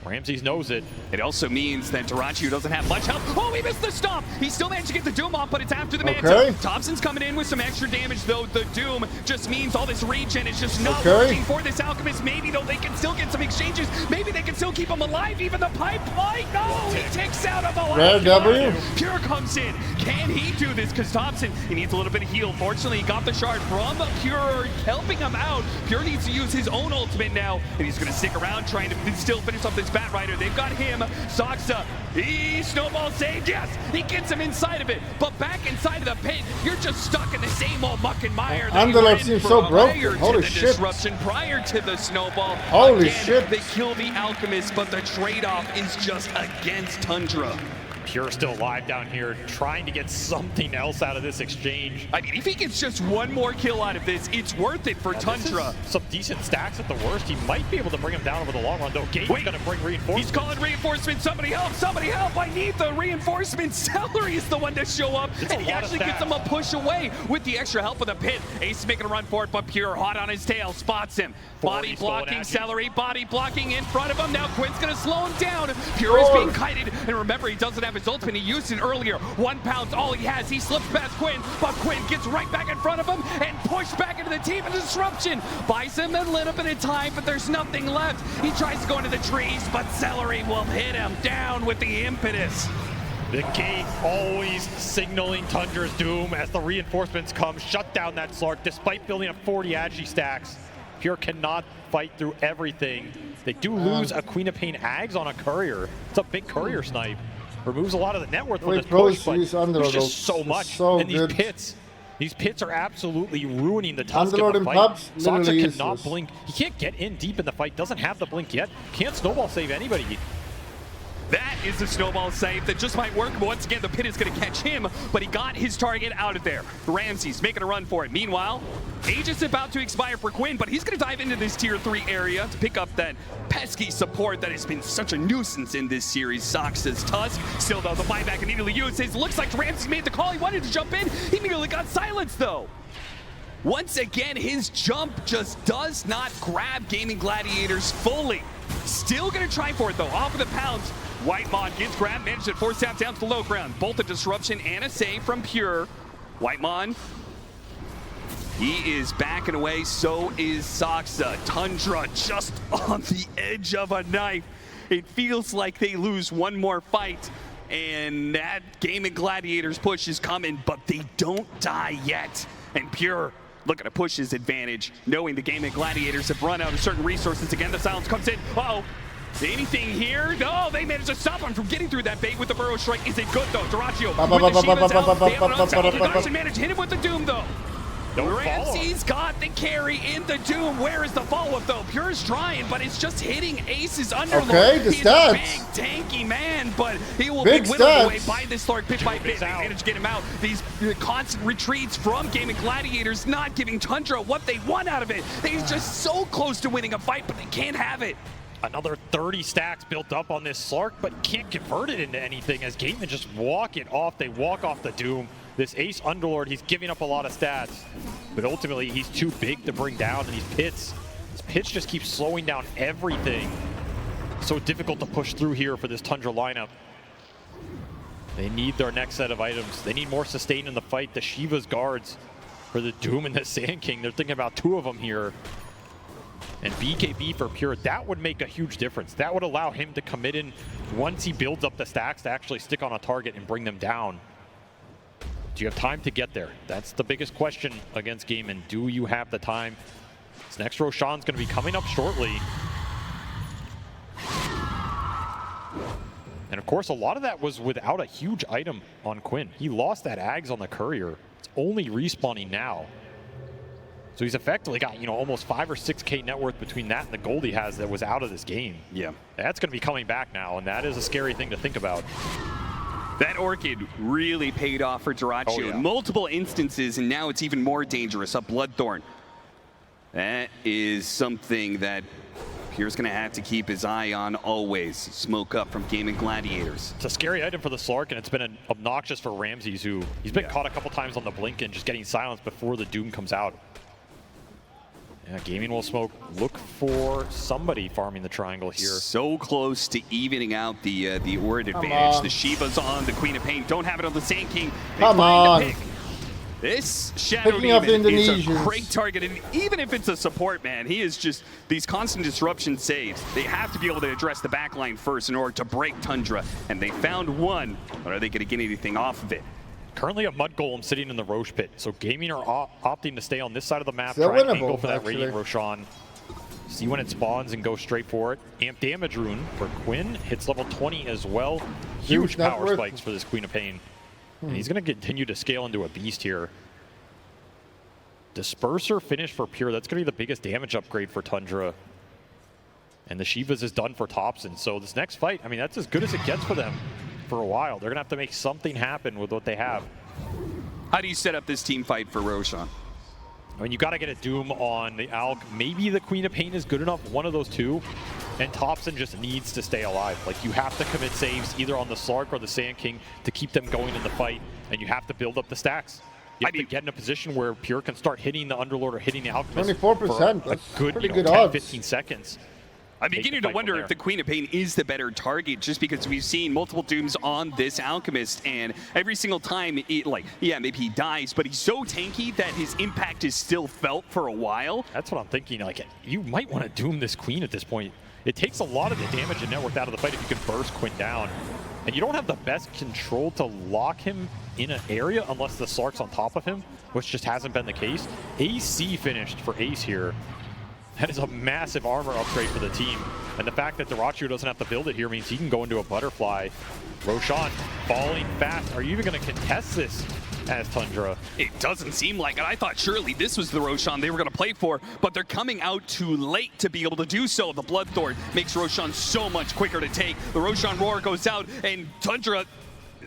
Ramses knows it. It also means that Dyrachyo doesn't have much help. Oh, he missed the stomp. He still managed to get the Doom off, but it's after the Manta. Thompson's coming in with some extra damage, though. The Doom just means all this regen is just not working for this Alchemist. Maybe, though, they can still get some exchanges. Maybe they can still keep him alive. Even the pipe might. No, he takes out of the last. Pure comes in. Can he do this? Because Thompson, he needs a little bit of heal. Fortunately, he got the shard from Pure, helping him out. Pure needs to use his own ultimate now, and he's going to stick around trying to still finish off this Bat Rider. They've got him. Saksa. He snowball saved. Yes, he gets him inside of it. But back inside of the pit, you're just stuck in the same old muck and mire. Underlord seems so broken. Holy shit. Disruption prior to the snowball. Holy shit. They kill the Alchemist, but the trade-off is just against Tundra. Pure still alive down here, trying to get something else out of this exchange. I mean, if he gets just one more kill out of this, it's worth it for Tundra. Some decent stacks at the worst. He might be able to bring him down over the long run, though. Gabe's going to bring reinforcements. He's calling reinforcements. Somebody help! Somebody help! I need the reinforcements. Celery is the one to show up, and he actually gets him a push away with the extra help of the pit. Ace is making a run for it, but Pure hot on his tail, spots him. Body blocking, Celery, body blocking in front of him. Now Quinn's going to slow him down. Pure is being kited, and remember, he doesn't have his ultimate. He used it earlier. 1 pound, all he has. He slips past Quinn, but Quinn gets right back in front of him and pushed back into the team. And disruption buys him a little bit of time, but there's nothing left. He tries to go into the trees, but Celery will hit him down with the impetus. The gate always signaling Tundra's doom as the reinforcements come, shut down that Slark. Despite building up 40 Agi stacks, Pure cannot fight through everything. They do lose a Queen of Pain Ags on a courier. It's a big courier snipe. Removes a lot of the net worth from this push, but there's just so much. And these pits are absolutely ruining the Tusk of the fight. Saksa cannot blink. He can't get in deep in the fight, doesn't have the blink yet. Can't snowball save anybody. That is the snowball save that just might work. But once again, the pit is going to catch him, but he got his target out of there. Ramsey's making a run for it. Meanwhile, Age is about to expire for Quinn, but he's going to dive into this tier 3 area to pick up that pesky support that has been such a nuisance in this series. Saksa's Tusk, still though, the buyback immediately uses. Looks like Ramsey made the call. He wanted to jump in. He immediately got silenced though. Once again, his jump just does not grab Gaming Gladiators fully. Still going to try for it though, off of the pounce. Whitemon gets grabbed, managed to force out down to the low ground. Both a disruption and a save from Pure. Whitemon, he is backing away, so is Saksa. Tundra just on the edge of a knife. It feels like they lose one more fight, and that Gaming Gladiators push is coming, but they don't die yet. And Pure looking to push his advantage, knowing the Gaming Gladiators have run out of certain resources. Again, the silence comes in. Uh-oh. Anything here? No, they managed to stop him from getting through that bait with the burrow strike. Is it good though? Duraccio with the Shiva's out. They have an unstoppable Dodge managed to hit him with the Doom though. Ramsey's got the carry in the Doom. Where is the follow-up though? Pure's trying, but it's just hitting Ace's Underlord. Okay, the He's stats. a big, tanky man, but he will Big be whittled away stats. by this Slark bit by bit. They managed to get him out. These constant retreats from Gaming Gladiators not giving Tundra what they want out of it. They're just so close to winning a fight, but they can't have it. Another 30 stacks built up on this Slark, but can't convert it into anything as Gateman just walk it off. They walk off the Doom. This Ace Underlord, he's giving up a lot of stats, but ultimately he's too big to bring down, and these pits just keep slowing down everything. So difficult to push through here for this Tundra lineup. They need their next set of items. They need more sustain in the fight. The Shiva's guards for the Doom and the Sand King, they're thinking about 2 of them here. And BKB for Pure, that would make a huge difference. That would allow him to commit in once he builds up the stacks to actually stick on a target and bring them down. Do you have time to get there? That's the biggest question against Gamen. Do you have the time? This next Roshan's going to be coming up shortly. And of course, a lot of that was without a huge item on Quinn. He lost that Ags on the Courier. It's only respawning now. So he's effectively got, you know, almost 5 or 6K net worth between that and the gold he has that was out of this game. Yeah. That's going to be coming back now, and that is a scary thing to think about. That Orchid really paid off for Duraccio in multiple instances, and now it's even more dangerous. A Bloodthorn. That is something that Pure's going to have to keep his eye on always. Smoke up from Gaming Gladiators. It's a scary item for the Slark, and it's been obnoxious for Ramses, who he's been caught a couple times on the blink and just getting silenced before the Doom comes out. Yeah, Gaming will smoke. Look for somebody farming the triangle here. So close to evening out the Ord advantage. The Shiva's on, the Queen of Pain don't have it on the Sand King. Come on. This Shadow Picking up the Demon is a Indonesians. great target, and even if it's a support, man, he is just these constant disruption saves. They have to be able to address the backline first in order to break Tundra, and they found one, but are they going to get anything off of it? Currently a Mud Golem sitting in the Roche pit, so Gaming are opting to stay on this side of the map, Still try and winnable, angle for that actually. Radiant Roshan. See when it spawns and go straight for it. Amp Damage Rune for Quinn, hits level 20 as well. Huge net power worth. spikes for this Queen of Pain. And he's going to continue to scale into a beast here. Disperser finish for Pure, that's going to be the biggest damage upgrade for Tundra. And the Shiva's is done for Thompson, so this next fight, I mean, that's as good as it gets for them for a while. They're going to have to make something happen with what they have. How do you set up this team fight for Roshan? I mean, you got to get a Doom on the Alk. Maybe the Queen of Pain is good enough, one of those two. And Thompson just needs to stay alive. Like, you have to commit saves either on the Slark or the Sand King to keep them going in the fight. And you have to build up the stacks. You have to get in a position where Pure can start hitting the Underlord or hitting the Alchemist 24%, for a good, pretty you know, good 10, odds. 15 seconds. I'm beginning to wonder if the Queen of Pain is the better target, just because we've seen multiple Dooms on this Alchemist, and every single time, maybe he dies, but he's so tanky that his impact is still felt for a while. That's what I'm thinking. Like, you might want to Doom this Queen at this point. It takes a lot of the damage and network out of the fight if you can burst Quinn down. And you don't have the best control to lock him in an area unless the Slark's on top of him, which just hasn't been the case. AC finished for Ace here. That is a massive armor upgrade for the team. And the fact that Deliberation doesn't have to build it here means he can go into a butterfly. Roshan falling fast. Are you even going to contest this as Tundra? It doesn't seem like it. I thought surely this was the Roshan they were going to play for, but they're coming out too late to be able to do so. The Bloodthorn makes Roshan so much quicker to take. The Roshan Roar goes out, and Tundra,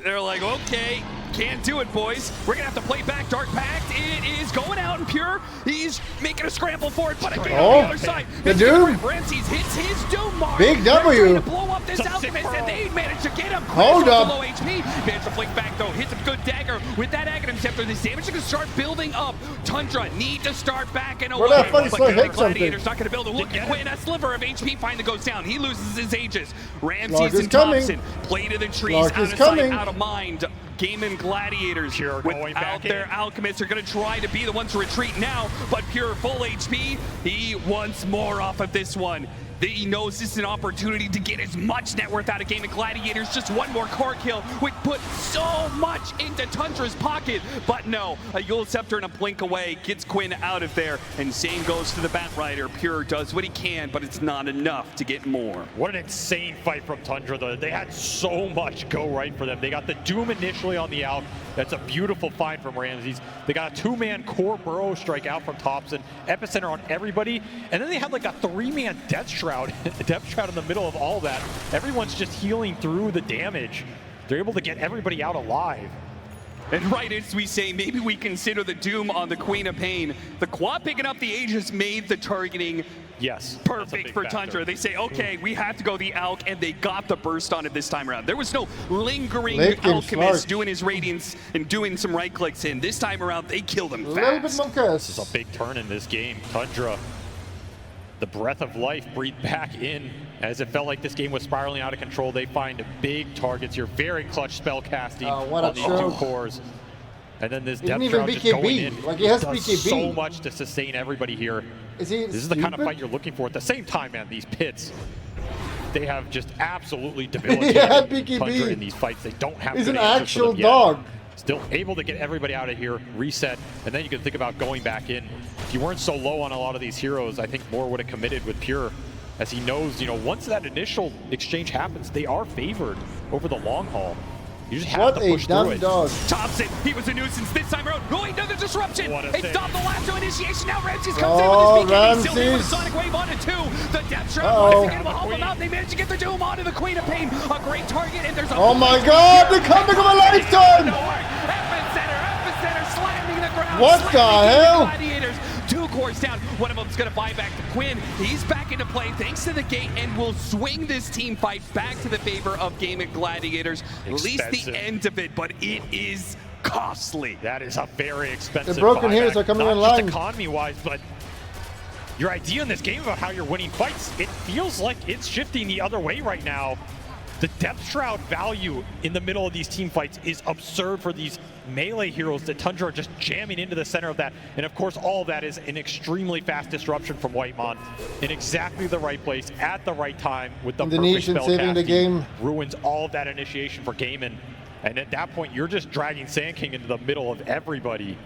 they're like, okay, can't do it, boys. We're going to have to play back Dark Pact. It is going out in Pure. He's making a scramble for it, but again on the other side. The Doom. Ramses hits his Doom mark. Big They're W. trying to blow up this Alchemist, and they managed to get him. Hold up. Low HP. Managed to flick back, though. Hits a good dagger with that Aghanim Scepter. This damage is going to start building up. Tundra need to start backing away. That funny But Slark hit Gladiator's something. not going to build a look at Quinn. A sliver of HP finally goes down. He loses his Aegis. Slark Ramses is and coming. Thompson play to the trees. Slark Out is of coming. sight, out of mind. Gaming Gladiators Pure going without back their in. Alchemists are going to try to be the ones to retreat now, but Pure full HP. He wants more off of this one. He knows this is an opportunity to get as much net worth out of Gaming Gladiators. Just one more core kill would put so much into Tundra's pocket. But no, a Yule Scepter and a blink away gets Quinn out of there. And same goes to the Batrider. Pure does what he can, but it's not enough to get more. What an insane fight from Tundra, though. They had so much go right for them. They got the Doom initially on the out. That's a beautiful find from Ramses. They got a 2-man core burrow strike out from Thompson. Epicenter on everybody. And then they had like a 3-man Death Shroud. Death Shroud in the middle of all that. Everyone's just healing through the damage. They're able to get everybody out alive. And right as we say, maybe we consider the Doom on the Queen of Pain. The quad picking up the Aegis made the targeting Yes. perfect for Tundra. They say, okay, we have to go the Alch, and they got the burst on it this time around. There was no lingering Late game Alchemist Slark. doing his Radiance and doing some right clicks in. This time around, they killed him A little bit fast. Monkas. This is a big turn in this game. Tundra, the breath of life breathed back in as it felt like this game was spiraling out of control. They find big targets here. Very clutch spell casting what a on these two choke. cores. And then this Isn't Death even Shroud just going BKB. in. Like, he has It does BKB. so much to sustain everybody here. Is he This is the kind of stupid? fight you're looking for. At the same time, man, these pits, they have just absolutely Yeah, debilitated BKB. Tundra in these fights. They don't have He's good an answers for actual them yet. dog. Still able to get everybody out of here, reset, and then you can think about going back in. If you weren't so low on a lot of these heroes, I think more would have committed with Pure, as he knows, you know, once that initial exchange happens, they are favored over the long haul. You just have What to a push through dumb it. dog. Thompson, he was a nuisance this time around. Oh, another disruption. What a It save. stopped the lasso initiation. Now Ramses comes Oh, in with his BKB. Still there with a Ramses. Sonic Wave onto 2. The Death Shroud Uh-oh. once again will help him out. They managed to get the Doom onto the Queen of Pain. A great target, and there's a... Oh my god, the coming of a lifetime! Epicenter slamming the ground. What the slamming hell? Gladiators. 2 cores down. One of them's going to buy back to Quinn. He's back into play thanks to the gate and will swing this team fight back to the favor of Gaming Gladiators. At least Expensive. the end of it, but it is costly. That is a very expensive The broken buyback. heroes are coming Not in just line. economy-wise, but your idea in this game about how you're winning fights, it feels like it's shifting the other way right now. The Depth Shroud value in the middle of these team fights is absurd for these melee heroes that Tundra are just jamming into the center of that. And of course, all of that is an extremely fast disruption from Whitemon in exactly the right place at the right time with the perfect Indonesian spell saving the casting. game. Ruins all of that initiation for Gaiman. And at that point, you're just dragging Sand King into the middle of everybody.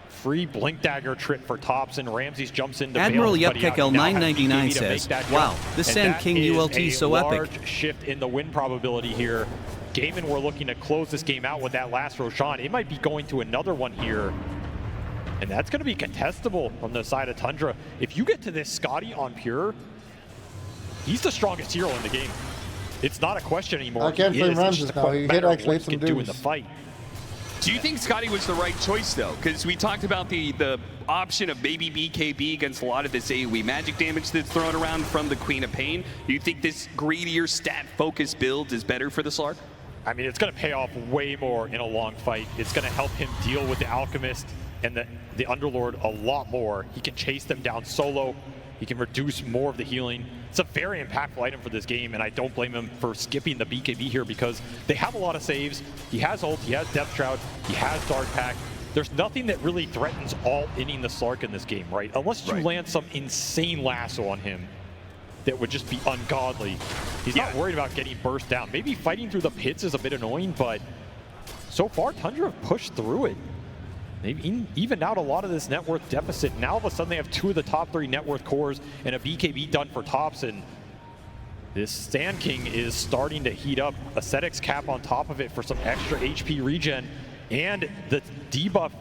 Free Blink Dagger trip for Thompson. Ramses jumps in to bail Admiral everybody out. Yepkek He now has L999 BKB to says, make that "Wow, jump. this And Sand that King is ULT a so epic." large shift in the win probability here. Gaiman were looking to close this game out with that last Roshan. It might be going to another one here. And that's going to be contestable from the side of Tundra. If you get to this Scotty on Pure, he's the strongest hero in the game. It's not a question anymore. I can't He blame is. It's Ramses just a now. He hit matter of actually what he some can do in dooms. the fight. Do you think Scotty was the right choice, though? Because we talked about the option of maybe BKB against a lot of this AoE magic damage that's thrown around from the Queen of Pain. Do you think this greedier, stat-focused build is better for the Slark? I mean, it's going to pay off way more in a long fight. It's going to help him deal with the Alchemist and the Underlord a lot more. He can chase them down solo. He can reduce more of the healing. It's a very impactful item for this game, and I don't blame him for skipping the BKB here because they have a lot of saves. He has ult, he has Depth Shroud, he has Dark Pact. There's nothing that really threatens all-inning the Slark in this game, right? Unless you land some insane lasso on him. that would just be ungodly. He's not worried about getting burst down. Maybe fighting through the pits is a bit annoying, but so far Tundra have pushed through it. They've evened out a lot of this net worth deficit. Now all of a sudden they have 2 of the top 3 net worth cores and a BKB done for tops, and this Sand King is starting to heat up. Ascetics cap on top of it for some extra HP regen, and the debuff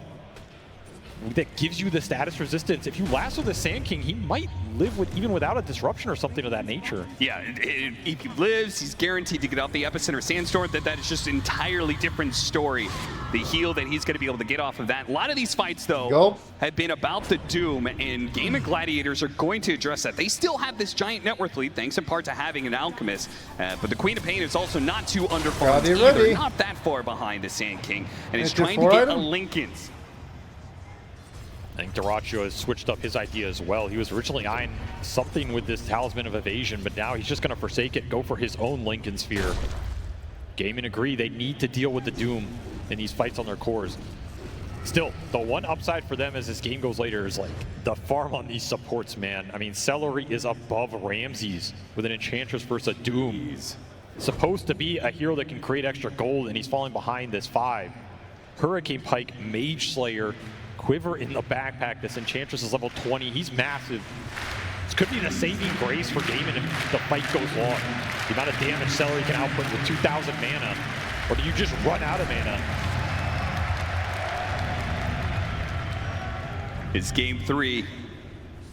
that gives you the status resistance. If you lasso the Sand King, he might live with even without a disruption or something of that nature. Yeah, if he lives, he's guaranteed to get out the epicenter sandstorm. That is just an entirely different story. The heal that he's going to be able to get off of that. A lot of these fights, though, have been about the Doom, and Gaming Gladiators are going to address that. They still have this giant net worth lead, thanks in part to having an Alchemist, but the Queen of Pain is also not too underfarmed either. Not that far behind the Sand King, and is trying to get a Linken's. I think Dyrachyo has switched up his idea as well. He was originally eyeing something with this Talisman of Evasion, but now he's just going to forsake it, go for his own Linken Sphere. Gaming agree they need to deal with the Doom in these fights on their cores. Still, the one upside for them as this game goes later is like the farm on these supports, man. I mean, Celery is above Ramses with an Enchantress versus a Doom. Supposed to be a hero that can create extra gold, and he's falling behind this 5. Hurricane Pike, Mage Slayer, Quiver in the backpack. This Enchantress is level 20. He's massive. This could be the saving grace for Gaming if the fight goes long. The amount of damage Celery can output with 2,000 mana. Or do you just run out of mana? It's game 3.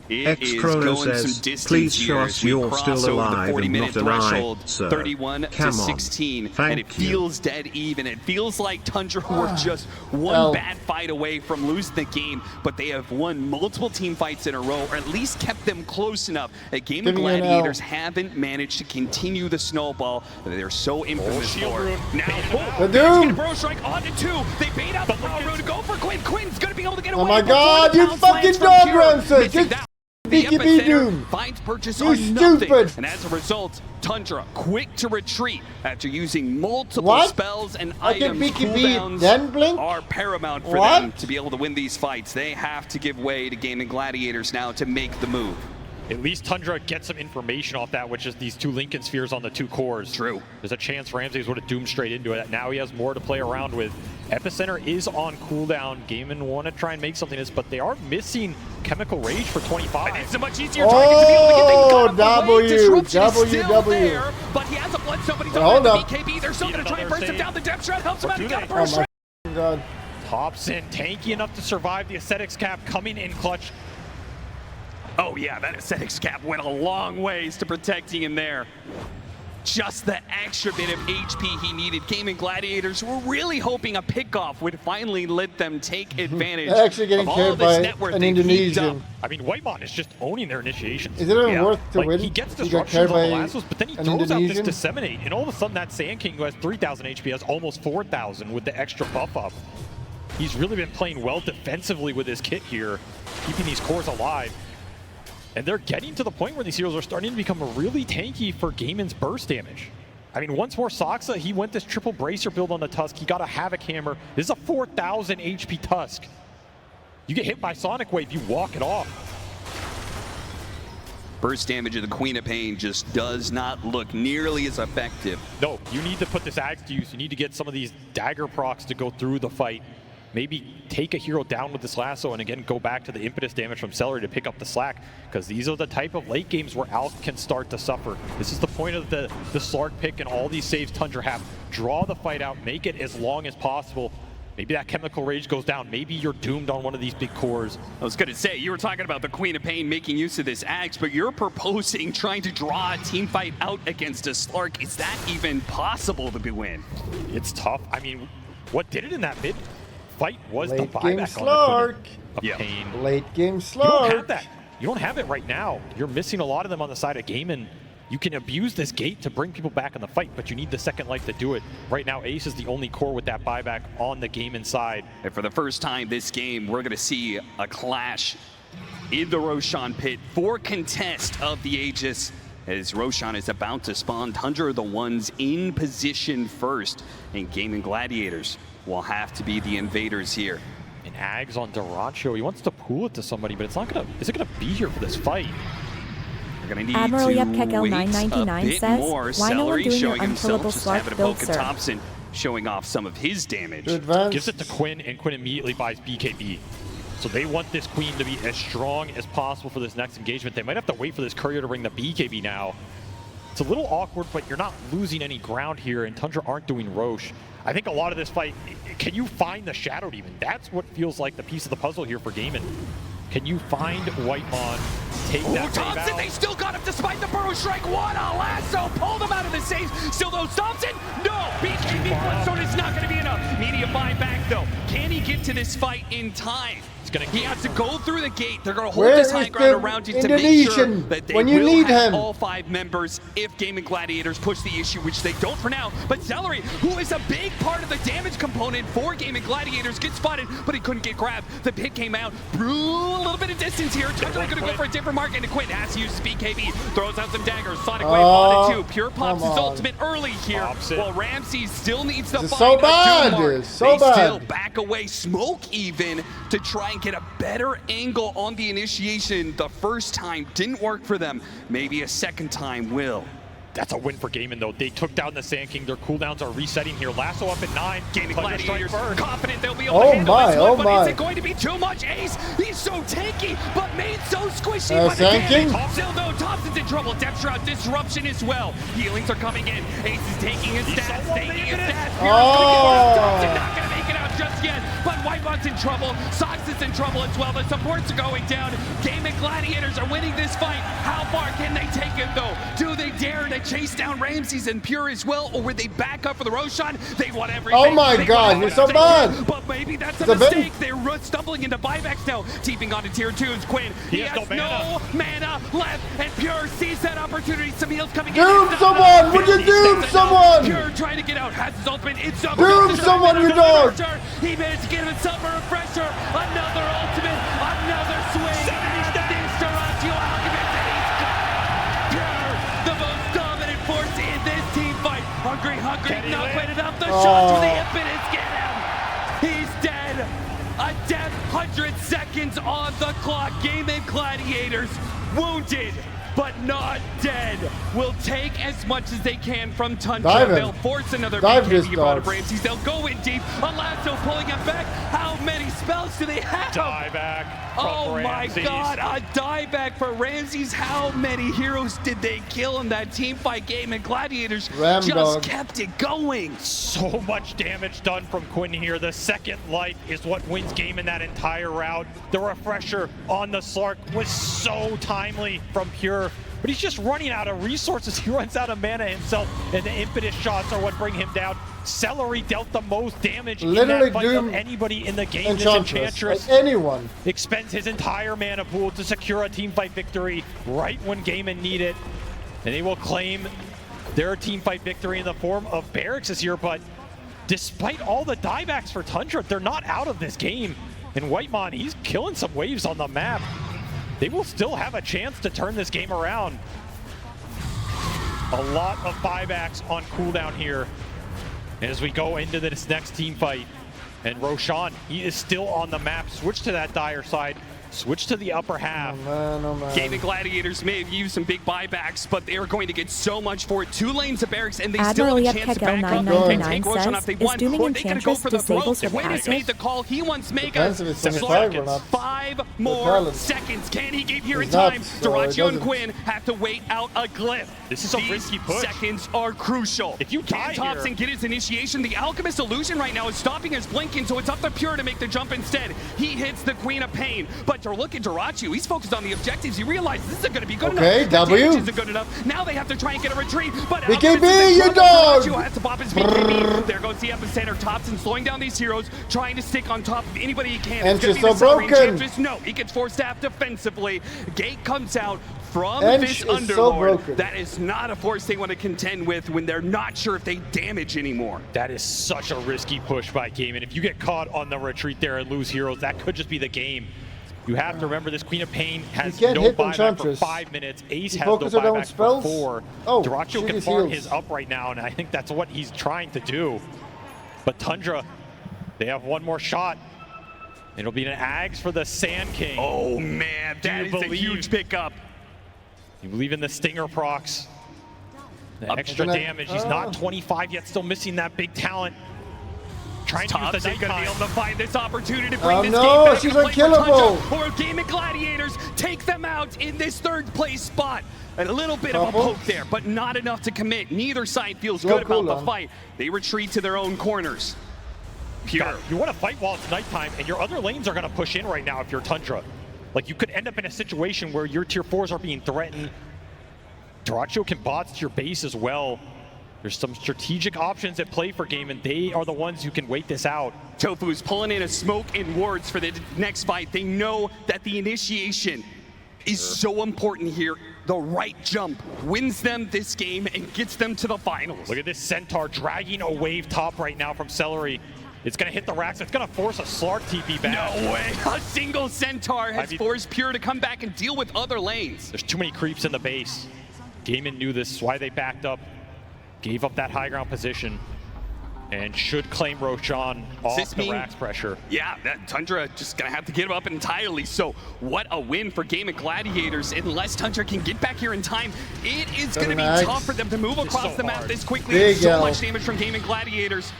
It is Xcrono going says, some distance please here show as us we you're cross still over alive the and 40-minute not alive, threshold, sir. 31 to Come on. 16, Thank and it feels dead even. It feels like Tundra were just one bad fight away from losing the game, but they have won multiple team fights in a row, or at least kept them close enough that Gaming Gladiators haven't managed to continue the snowball that they're so infamous for. Now, the Doom! Bro strike onto 2. They bait out the power rune to go for Quinn. Quinn's going to be able to get away. Oh my god, you fucking dog, Ramses! The BKB Doom! Finds purchase You on nothing. stupid! And as a result, Tundra quick to retreat after using multiple spells and items. Cooldowns then blink? are paramount for them to be able to win these fights. They have to give way to Gaming Gladiators now to make the move. At least Tundra gets some information off that, which is these 2 Linken Spheres on the 2 cores. True. There's a chance Ramses would have doomed straight into it. Now he has more to play around with. Epicenter is on cooldown. Gaming want to try and make something of this, but they are missing Chemical Rage for 25. It's a much easier target to be able to get the gun away. Disruption is still there, but he has a bloodstone, but he's on the BKB. They're still going to try and burst him down. The depth shot helps him out. He got a burst shot. God. Thompson tanky enough to survive the Ascetics cap, coming in clutch. Oh yeah, that Ascetics cap went a long ways to protecting him there. Just the extra bit of HP he needed. Gaming Gladiators were really hoping a pickoff would finally let them take advantage Actually getting of all carried of this by net worth an they've heaped up. Indonesian. I mean, Whitemon is just owning their initiations. Is it even worth to like, win? He gets He got disruptions carried on the by lassos, but then he an throws out this Indonesian? Disseminate, and all of a sudden that Sand King, who has 3,000 HP, has almost 4,000 with the extra buff up. He's really been playing well defensively with his kit here, keeping these cores alive. And they're getting to the point where these heroes are starting to become really tanky for Gaming's burst damage. I mean, once more Saksa, he went this triple bracer build on the Tusk. He got a Havoc Hammer. This is a 4,000 HP Tusk. You get hit by Sonic Wave, you walk it off. Burst damage of the Queen of Pain just does not look nearly as effective. No, you need to put this axe to use. You need to get some of these dagger procs to go through the fight. Maybe take a hero down with this lasso and again go back to the impetus damage from Celery to pick up the slack, because these are the type of late games where Alk can start to suffer. This is the point of the Slark pick and all these saves Tundra have. Draw the fight out, make it as long as possible. Maybe that Chemical Rage goes down. Maybe you're doomed on one of these big cores. I was going to say, you were talking about the Queen of Pain making use of this axe, but you're proposing trying to draw a team fight out against a Slark. Is that even possible to win? It's tough. I mean, what did it in that mid fight was Late the game buyback Slark. of Pain. Late game You Slark. don't have that. You don't have it right now. You're missing a lot of them on the side of Gaming. You can abuse this gate to bring people back in the fight, but you need the second life to do it. Right now, Ace is the only core with that buyback on the Gaming side. And for the first time this game, we're going to see a clash in the Roshan pit for contest of the Aegis, as Roshan is about to spawn. Tundra are the ones in position first, and Gaming Gladiators will have to be the invaders here. And Ags on Dyrachyo, he wants to pool it to somebody, but it's not gonna. Is it gonna be here for this fight? They're going to need Admiral to Yepkek wait a L999 bit says, more. why no one Celery doing your showing himself, unkillable just Slark having a build, poke sir? at Thompson, showing off some of his damage. To advance. Gives it to Quinn, and Quinn immediately buys BKB. So they want this Queen to be as strong as possible for this next engagement. They might have to wait for this Courier to bring the BKB now. It's a little awkward, but you're not losing any ground here, and Tundra aren't doing Roche. I think a lot of this fight, can you find the Shadow Demon? That's what feels like the piece of the puzzle here for Gaming. Can you find Whitemon, take that wave Thompson, out? they still got him despite the Burrow Strike. What a lasso! Pulled him out of the safe. Still though, Thompson, no! BKB Bloodstone is not going to be enough. Media buyback though. Can he get to this fight in time? He has to go through the gate. They're going to hold this high ground around you to make sure that they will have all 5 members if Gaming Gladiators push the issue, which they don't for now. But Celery, who is a big part of the damage component for Gaming Gladiators, gets spotted, but he couldn't get grabbed. The pit came out. Brew a little bit of distance here. Tundra going to go for a different mark, and Quinn has to use his BKB. Throws out some daggers. Sonic Wave on it too. Pure pops his ultimate early here. While Ramsey still needs to find so bad. They So bad. still back away, smoke even, to try and get a better angle on the initiation. The first time didn't work for them. Maybe a second time will. That's a win for Gaming though. They took down the Sand King. Their cooldowns are resetting here. Lasso up at 9. Gaming Gladiators confident they'll be able Oh to handle my, this oh one, but my. is it going to be too much? Ace, he's so tanky, but made so squishy. But Sand King? still though, Thompson's in trouble. Depth Shroud disruption as well. Healings are coming in. Ace is taking his stats, taking his stats. Thompson not going to make it out just yet, but Whitemon's in trouble. Sox is in trouble as well. The supports are going down. Gaming Gladiators are winning this fight. How far can they take it though? Do they dare to chase down Ramses and Pure as well, or would they back up for the Roshan? They want everything. Oh my God, you're so bad. But maybe that's a mistake. They're stumbling into buybacks now. Teeping onto tier 2's Quinn. He has no mana left, and Pure sees that opportunity. Some heals coming in. Doom someone! Would you doom someone? Pure trying to get out. Has his ultimate. It's up. Doom someone, you dog! He managed to get himself a refresher. Another ultimate. Another swing. And there's Daracio Alchemist, and he's gone. Pure, the most dominant force in this team fight. Hungry, not quite enough. The shots for the impetus get him. He's dead. A death, 100 seconds on the clock. Gaming Gladiators wounded, but not dead. Will take as much as they can from Tundra. They'll force another BKB out of Ramses. They'll go in deep. A lasso pulling him back. How many spells do they have? Dieback. Oh my God, a dieback for Ramses. How many heroes did they kill in that team fight game? And Gladiators just kept it going. So much damage done from Quinn here. The second life is what wins game in that entire round. The refresher on the Slark was so timely from Pure, but he's just running out of resources. He runs out of mana himself, and the impetus shots are what bring him down. Celery dealt the most damage in that fight of anybody in the game. This Enchantress, like anyone, expends his entire mana pool to secure a team fight victory right when Gaming need it, and they will claim their team fight victory in the form of Verrk this year. But despite all the diebacks for Tundra, they're not out of this game. And Whitemon, he's killing some waves on the map. They will still have a chance to turn this game around. A lot of buybacks on cooldown here as we go into this next team fight. And Roshan, he is still on the map. Switch to that dire side. Switch to the upper half. Oh man. Gaming Gladiators may have used some big buybacks, but they are going to get so much for it. 2 lanes of barracks, and they still have a chance to back up and take Roshan if they want. Or they could go for the throat. Wade has made the call. He wants Mega. 5 more seconds. Can he get here in time? Daracio and Quinn have to wait out a glyph. This is a risky push. Seconds are crucial. If you die Thompson get his initiation, the Alchemist illusion right now is stopping his blinking, so it's up to Pure to make the jump instead. He hits the Queen of Pain, but to look at Daracio, he's focused on the objectives. He realizes this isn't going to be good enough. Okay, W. Isn't good enough. Now they have to try and get a retreat. But BKB, you dog! Daracio has to pop his BKB. There goes the epicenter. Thompson slowing down these heroes, trying to stick on top of anybody he can. And just so broken. No, he gets forced out defensively. Gate comes out from this Underlord. That is not a force they want to contend with when they're not sure if they damage anymore. That is such a risky push by Game, and if you get caught on the retreat there and lose heroes, that could just be the game. You have to remember this Queen of Pain has no buyback for 5 minutes. Ace has no buyback for 4. Daracio can farm his up right now, and I think that's what he's trying to do. But Tundra, they have one more shot. It'll be an Ags for the Sand King. Oh man, that is a huge pickup. You believe in the Stinger procs. The extra damage. He's not 25 yet, still missing that big talent. Trying to use the gonna be able to find this opportunity to bring Oh this no, game back she's into play for unkillable. Tundra, or Gaming Gladiators take them out in this third place spot. And a little bit of a poke there, but not enough to commit. Neither side feels good about the fight. They retreat to their own corners. Pure. You want to fight while it's nighttime, and your other lanes are going to push in right now if you're Tundra. Like, you could end up in a situation where your tier 4s are being threatened. Dyrachyo can bots to your base as well. There's some strategic options at play for game, and they are the ones who can wait this out. Tofu's pulling in a smoke and wards for the next fight. They know that the initiation is so important here. The right jump wins them this game and gets them to the finals. Look at this Centaur dragging a wave top right now from Celery. It's going to hit the racks. It's going to force a Slark TP back. No way. A single Centaur has forced Pure to come back and deal with other lanes. There's too many creeps in the base. Gaming knew this, is why they backed up. Gave up that high ground position. And should claim Roshan off the racks pressure. Yeah, that Tundra just gonna have to give up entirely. So what a win for Gaming Gladiators. Unless Tundra can get back here in time, it is gonna be tough for them to move across the map this quickly. So much damage from Gaming Gladiators.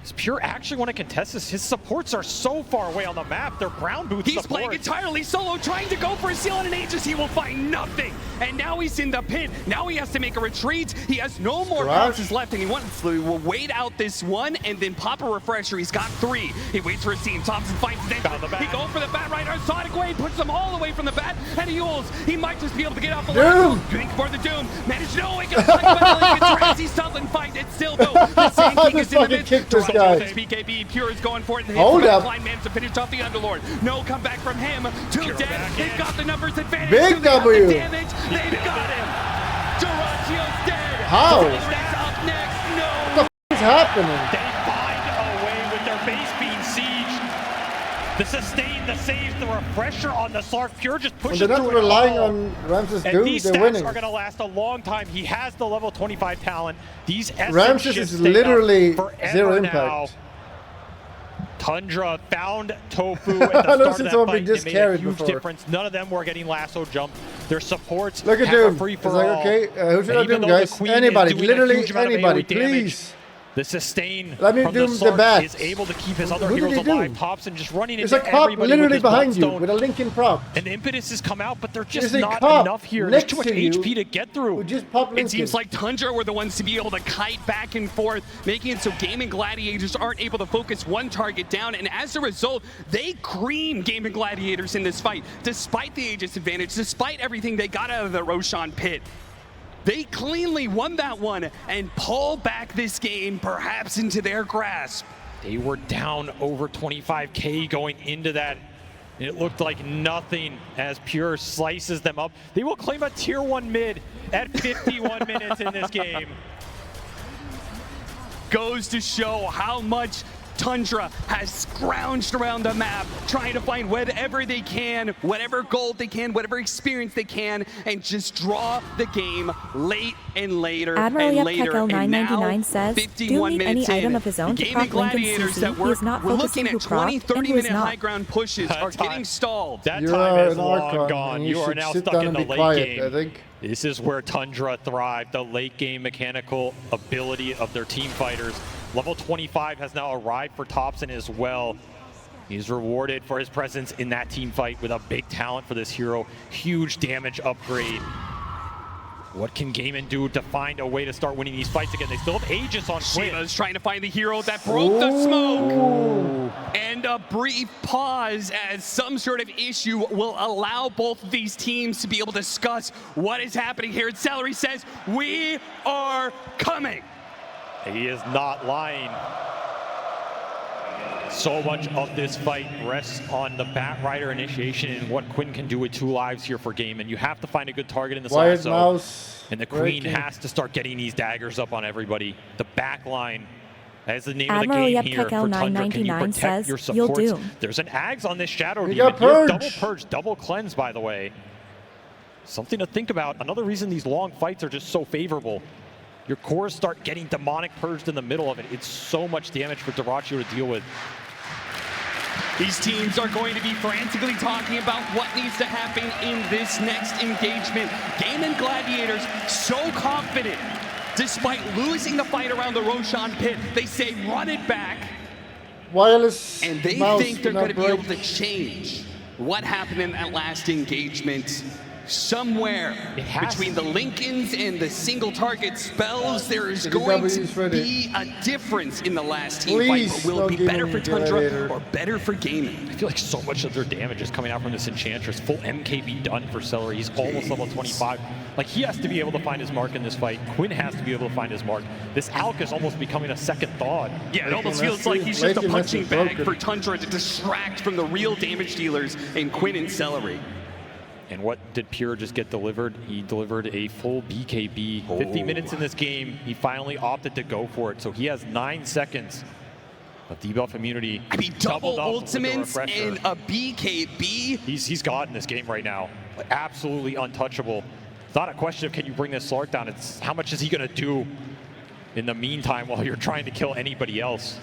Does Pure actually want to contest this? His supports are so far away on the map. They're brown boots He's playing entirely solo, trying to go for a seal on an Aegis. He will find nothing. And now he's in the pit. Now he has to make a retreat. He has no more bounces left, and he wants to wait out this one and then pop a refresher. He's got 3. He waits for his team. Thompson finds his entry. He goes for the bat right. Sonic Wave puts them all away from the bat, and he Yules. He might just be able to get out the line. Drink for the Doom. Managed no, he gets stuck by the Tracy Sutherland fight. It's still though. The Sand King is in the mid. BKB, Pure is going for it. Hold up. Line managed to finish off the Underlord. No comeback from him. 2 dead. They've got the numbers advantage. Big W. The damage. They've got him. Dyrachyo's dead. How? Up next. No. What the f is happening? They find a way with their base being sieged. The sustain, the save, the refresher on the Slark. Pure just pushes they're not through relying on Ramses' Doom, these they're stats winning. are going to last a long time. He has the level 25 talent. These Ramses is literally zero now. impact. Tundra found Tofu at the start of that fight. They made a huge difference. None of them were getting lasso jumped. Their supports Look at have Doom. a free It's for like, all. okay, who should I Doom, guys? Anybody, literally anybody, please. The sustain Let me from Doom the the bat. is able to keep his other Who did heroes he do? alive. Thompson just running There's into a cop everybody literally with behind you Bloodstone. with a Lincoln prop. And the impetus has come out, but they're just There's a not cop enough here. There's too much next to you HP to get through. Who just popped Lincoln. It seems like Tundra were the ones to be able to kite back and forth, making it so Gaming Gladiators aren't able to focus one target down, and as a result, they cream Gaming Gladiators in this fight. Despite the Aegis advantage, despite everything they got out of the Roshan pit, they cleanly won that one and pull back this game perhaps into their grasp. They were down over 25K going into that. It looked like nothing as Pure slices them up. They will claim a tier 1 mid at 51 minutes in this game. Goes to show how much Tundra has scrounged around the map, trying to find whatever they can, whatever gold they can, whatever experience they can, and just draw the game late and later Admiral and later. Yep And now, 999 says, 51 do minutes any item in, of his own to Gaming proc Lincoln's Gladiators CC. that He is not we're focusing looking at who proc 20, and 30 who is minute not. high ground pushes are getting stalled. That You're time is an long Archon, gone. and You are should now sit stuck down in and the be late quiet, game. I think. This is where Tundra thrived, the late game mechanical ability of their team fighters. Level 25 has now arrived for Thompson as well. He's rewarded for his presence in that team fight with a big talent for this hero. Huge damage upgrade. What can Gamen do to find a way to start winning these fights again? They still have Aegis on Quinn. Shiva's trying to find the hero that broke the smoke. And a brief pause as some sort of issue will allow both of these teams to be able to discuss what is happening here. And Celery says, we are coming. He is not lying. So much of this fight rests on the Batrider initiation and what Quinn can do with 2 lives here for game. And you have to find a good target in the Wired lasso. mouse. And the Queen has to start getting these daggers up on everybody. The back line, as the name Admiral of the game Yep here for Tundra, can you protect says, your you'll supports? do. There's an Ags on this Shadow You Demon. got purge. Double purge, double cleanse, by the way. Something to think about. Another reason these long fights are just so favorable. Your cores start getting demonic purged in the middle of it. It's so much damage for Dyrachyo to deal with. These teams are going to be frantically talking about what needs to happen in this next engagement. Gaming Gladiators so confident, despite losing the fight around the Roshan pit. They say run it back. Wireless and they mouse think they're going to be break. able to change what happened in that last engagement. Somewhere between the Lincolns and the single target spells, there is going to be a difference in the last team fight. But will it be better for Tundra or better for Gaming? I feel like so much of their damage is coming out from this Enchantress. Full MKB done for Celery. He's almost level 25. Like, he has to be able to find his mark in this fight. Quinn has to be able to find his mark. This Alk is almost becoming a second thought. Yeah, it almost feels like he's just a punching bag for Tundra to distract from the real damage dealers in Quinn and Celery. And what did Pure just get delivered? He delivered a full BKB. 50 minutes in this game, he finally opted to go for it. So he has 9 seconds of debuff immunity. I mean, double ultimates and a BKB. He's God in this game right now. Like, absolutely untouchable. It's not a question of can you bring this Slark down, it's how much is he gonna do in the meantime while you're trying to kill anybody else.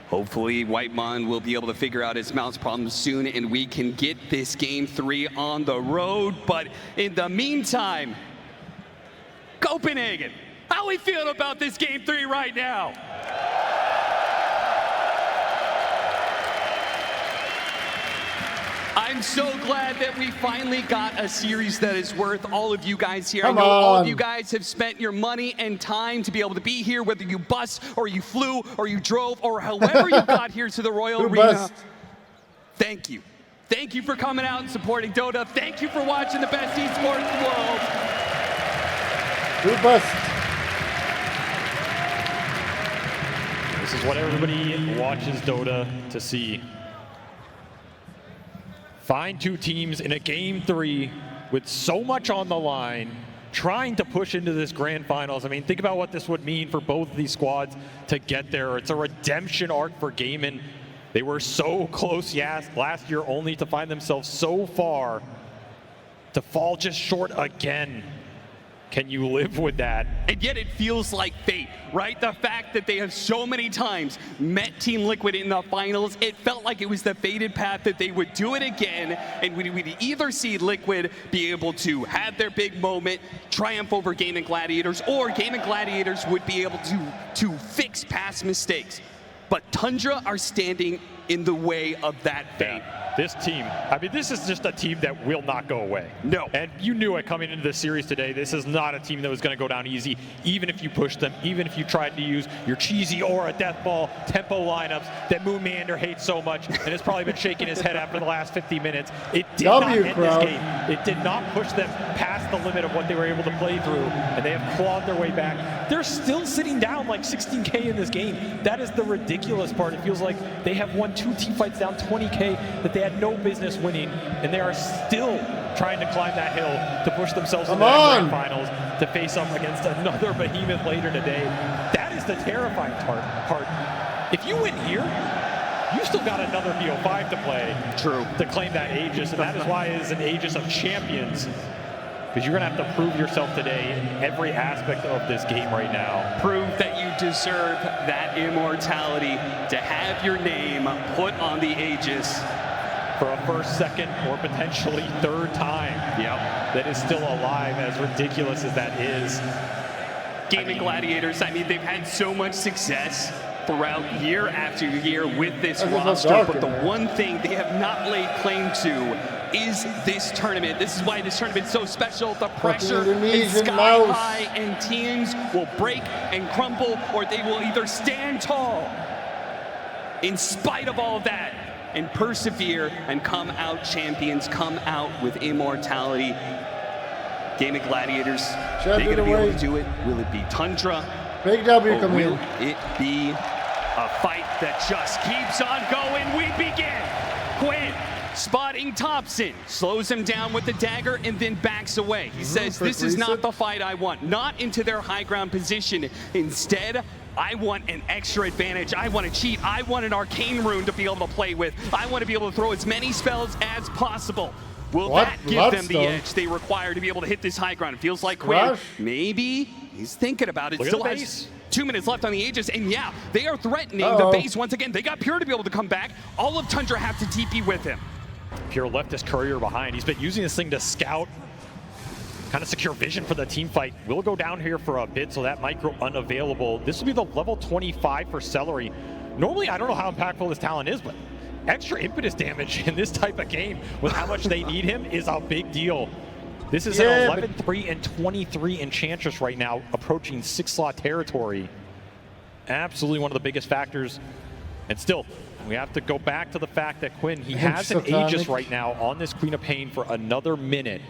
Hopefully, Whitemon will be able to figure out his mouse problems soon and we can get this game 3 on the road. But in the meantime, Copenhagen, how we feel about this game 3 right now? I'm so glad that we finally got a series that is worth all of you guys here. I know all of you guys have spent your money and time to be able to be here, whether you bus or you flew or you drove or however you got here to the Royal Arena. Thank you. Thank you for coming out and supporting Dota. Thank you for watching the best esports in the world. Who bust? This is what everybody watches Dota to see. Find two teams in a game 3 with so much on the line, trying to push into this grand finals. I mean, think about what this would mean for both of these squads to get there. It's a redemption arc for Gaming. They were so close last year, only to find themselves so far to fall just short again. Can you live with that? And yet it feels like fate, right? The fact that they have so many times met Team Liquid in the finals, it felt like it was the fated path that they would do it again, and we'd either see Liquid be able to have their big moment, triumph over Gaming Gladiators, or Gaming Gladiators would be able to fix past mistakes. But Tundra are standing in the way of that fate. Yeah. This team, I mean, this is just a team that will not go away. No. And you knew it coming into this series today. This is not a team that was going to go down easy, even if you pushed them, even if you tried to use your cheesy aura, death ball, tempo lineups that Moon Meander hates so much and has probably been shaking his head after the last 50 minutes. It did not end this game. It did not push them past the limit of what they were able to play through, and they have clawed their way back. They're still sitting down like 16K in this game. That is the ridiculous part. It feels like they have won 2 team fights down 20K that they had no business winning, and they are still trying to climb that hill to push themselves into the grand finals to face up against another behemoth later today. That is the terrifying part. If you win here, you still got another VO5 to play. True. To claim that Aegis, and that is why it is an Aegis of champions. Because you're going to have to prove yourself today in every aspect of this game right now. Prove that you deserve that immortality, to have your name put on the Aegis. For a first, second, or potentially third time. Yep. That is still alive, as ridiculous as that is. Gaming Gladiators, I mean, they've had so much success throughout year after year with this roster, but the one thing they have not laid claim to is this tournament. This is why this tournament's so special. The pressure is sky high, and teams will break and crumble, or they will either stand tall in spite of all of that and persevere and come out champions, come out with immortality. Gaming Gladiators, they're going to be able to do it. Will it be Tundra? Big W or coming will in. it be a fight that just keeps on going? We begin. Quinn spotting Thompson, slows him down with the dagger and then backs away. He says, this is not the fight I want. Not into their high ground position. Instead, I want an extra advantage. I want to cheat. I want an arcane rune to be able to play with. I want to be able to throw as many spells as possible. Will that give them the edge they require to be able to hit this high ground? It feels like Quinn, maybe he's thinking about it. Look Still at the has 2 minutes left on the Aegis, and yeah, they are threatening the base once again. They got Pure to be able to come back. All of Tundra have to TP with him. Pure left his courier behind. He's been using this thing to scout, kind of secure vision for the team fight. Will go down here for a bit, so that micro unavailable. This will be the level 25 for Celery. Normally, I don't know how impactful this talent is, but extra impetus damage in this type of game with how much they need him is a big deal. This is an 11-3 and 23 Enchantress right now, approaching 6-slot territory. Absolutely one of the biggest factors. And still, we have to go back to the fact that Quinn, he has an Aegis right now on this Queen of Pain for another minute.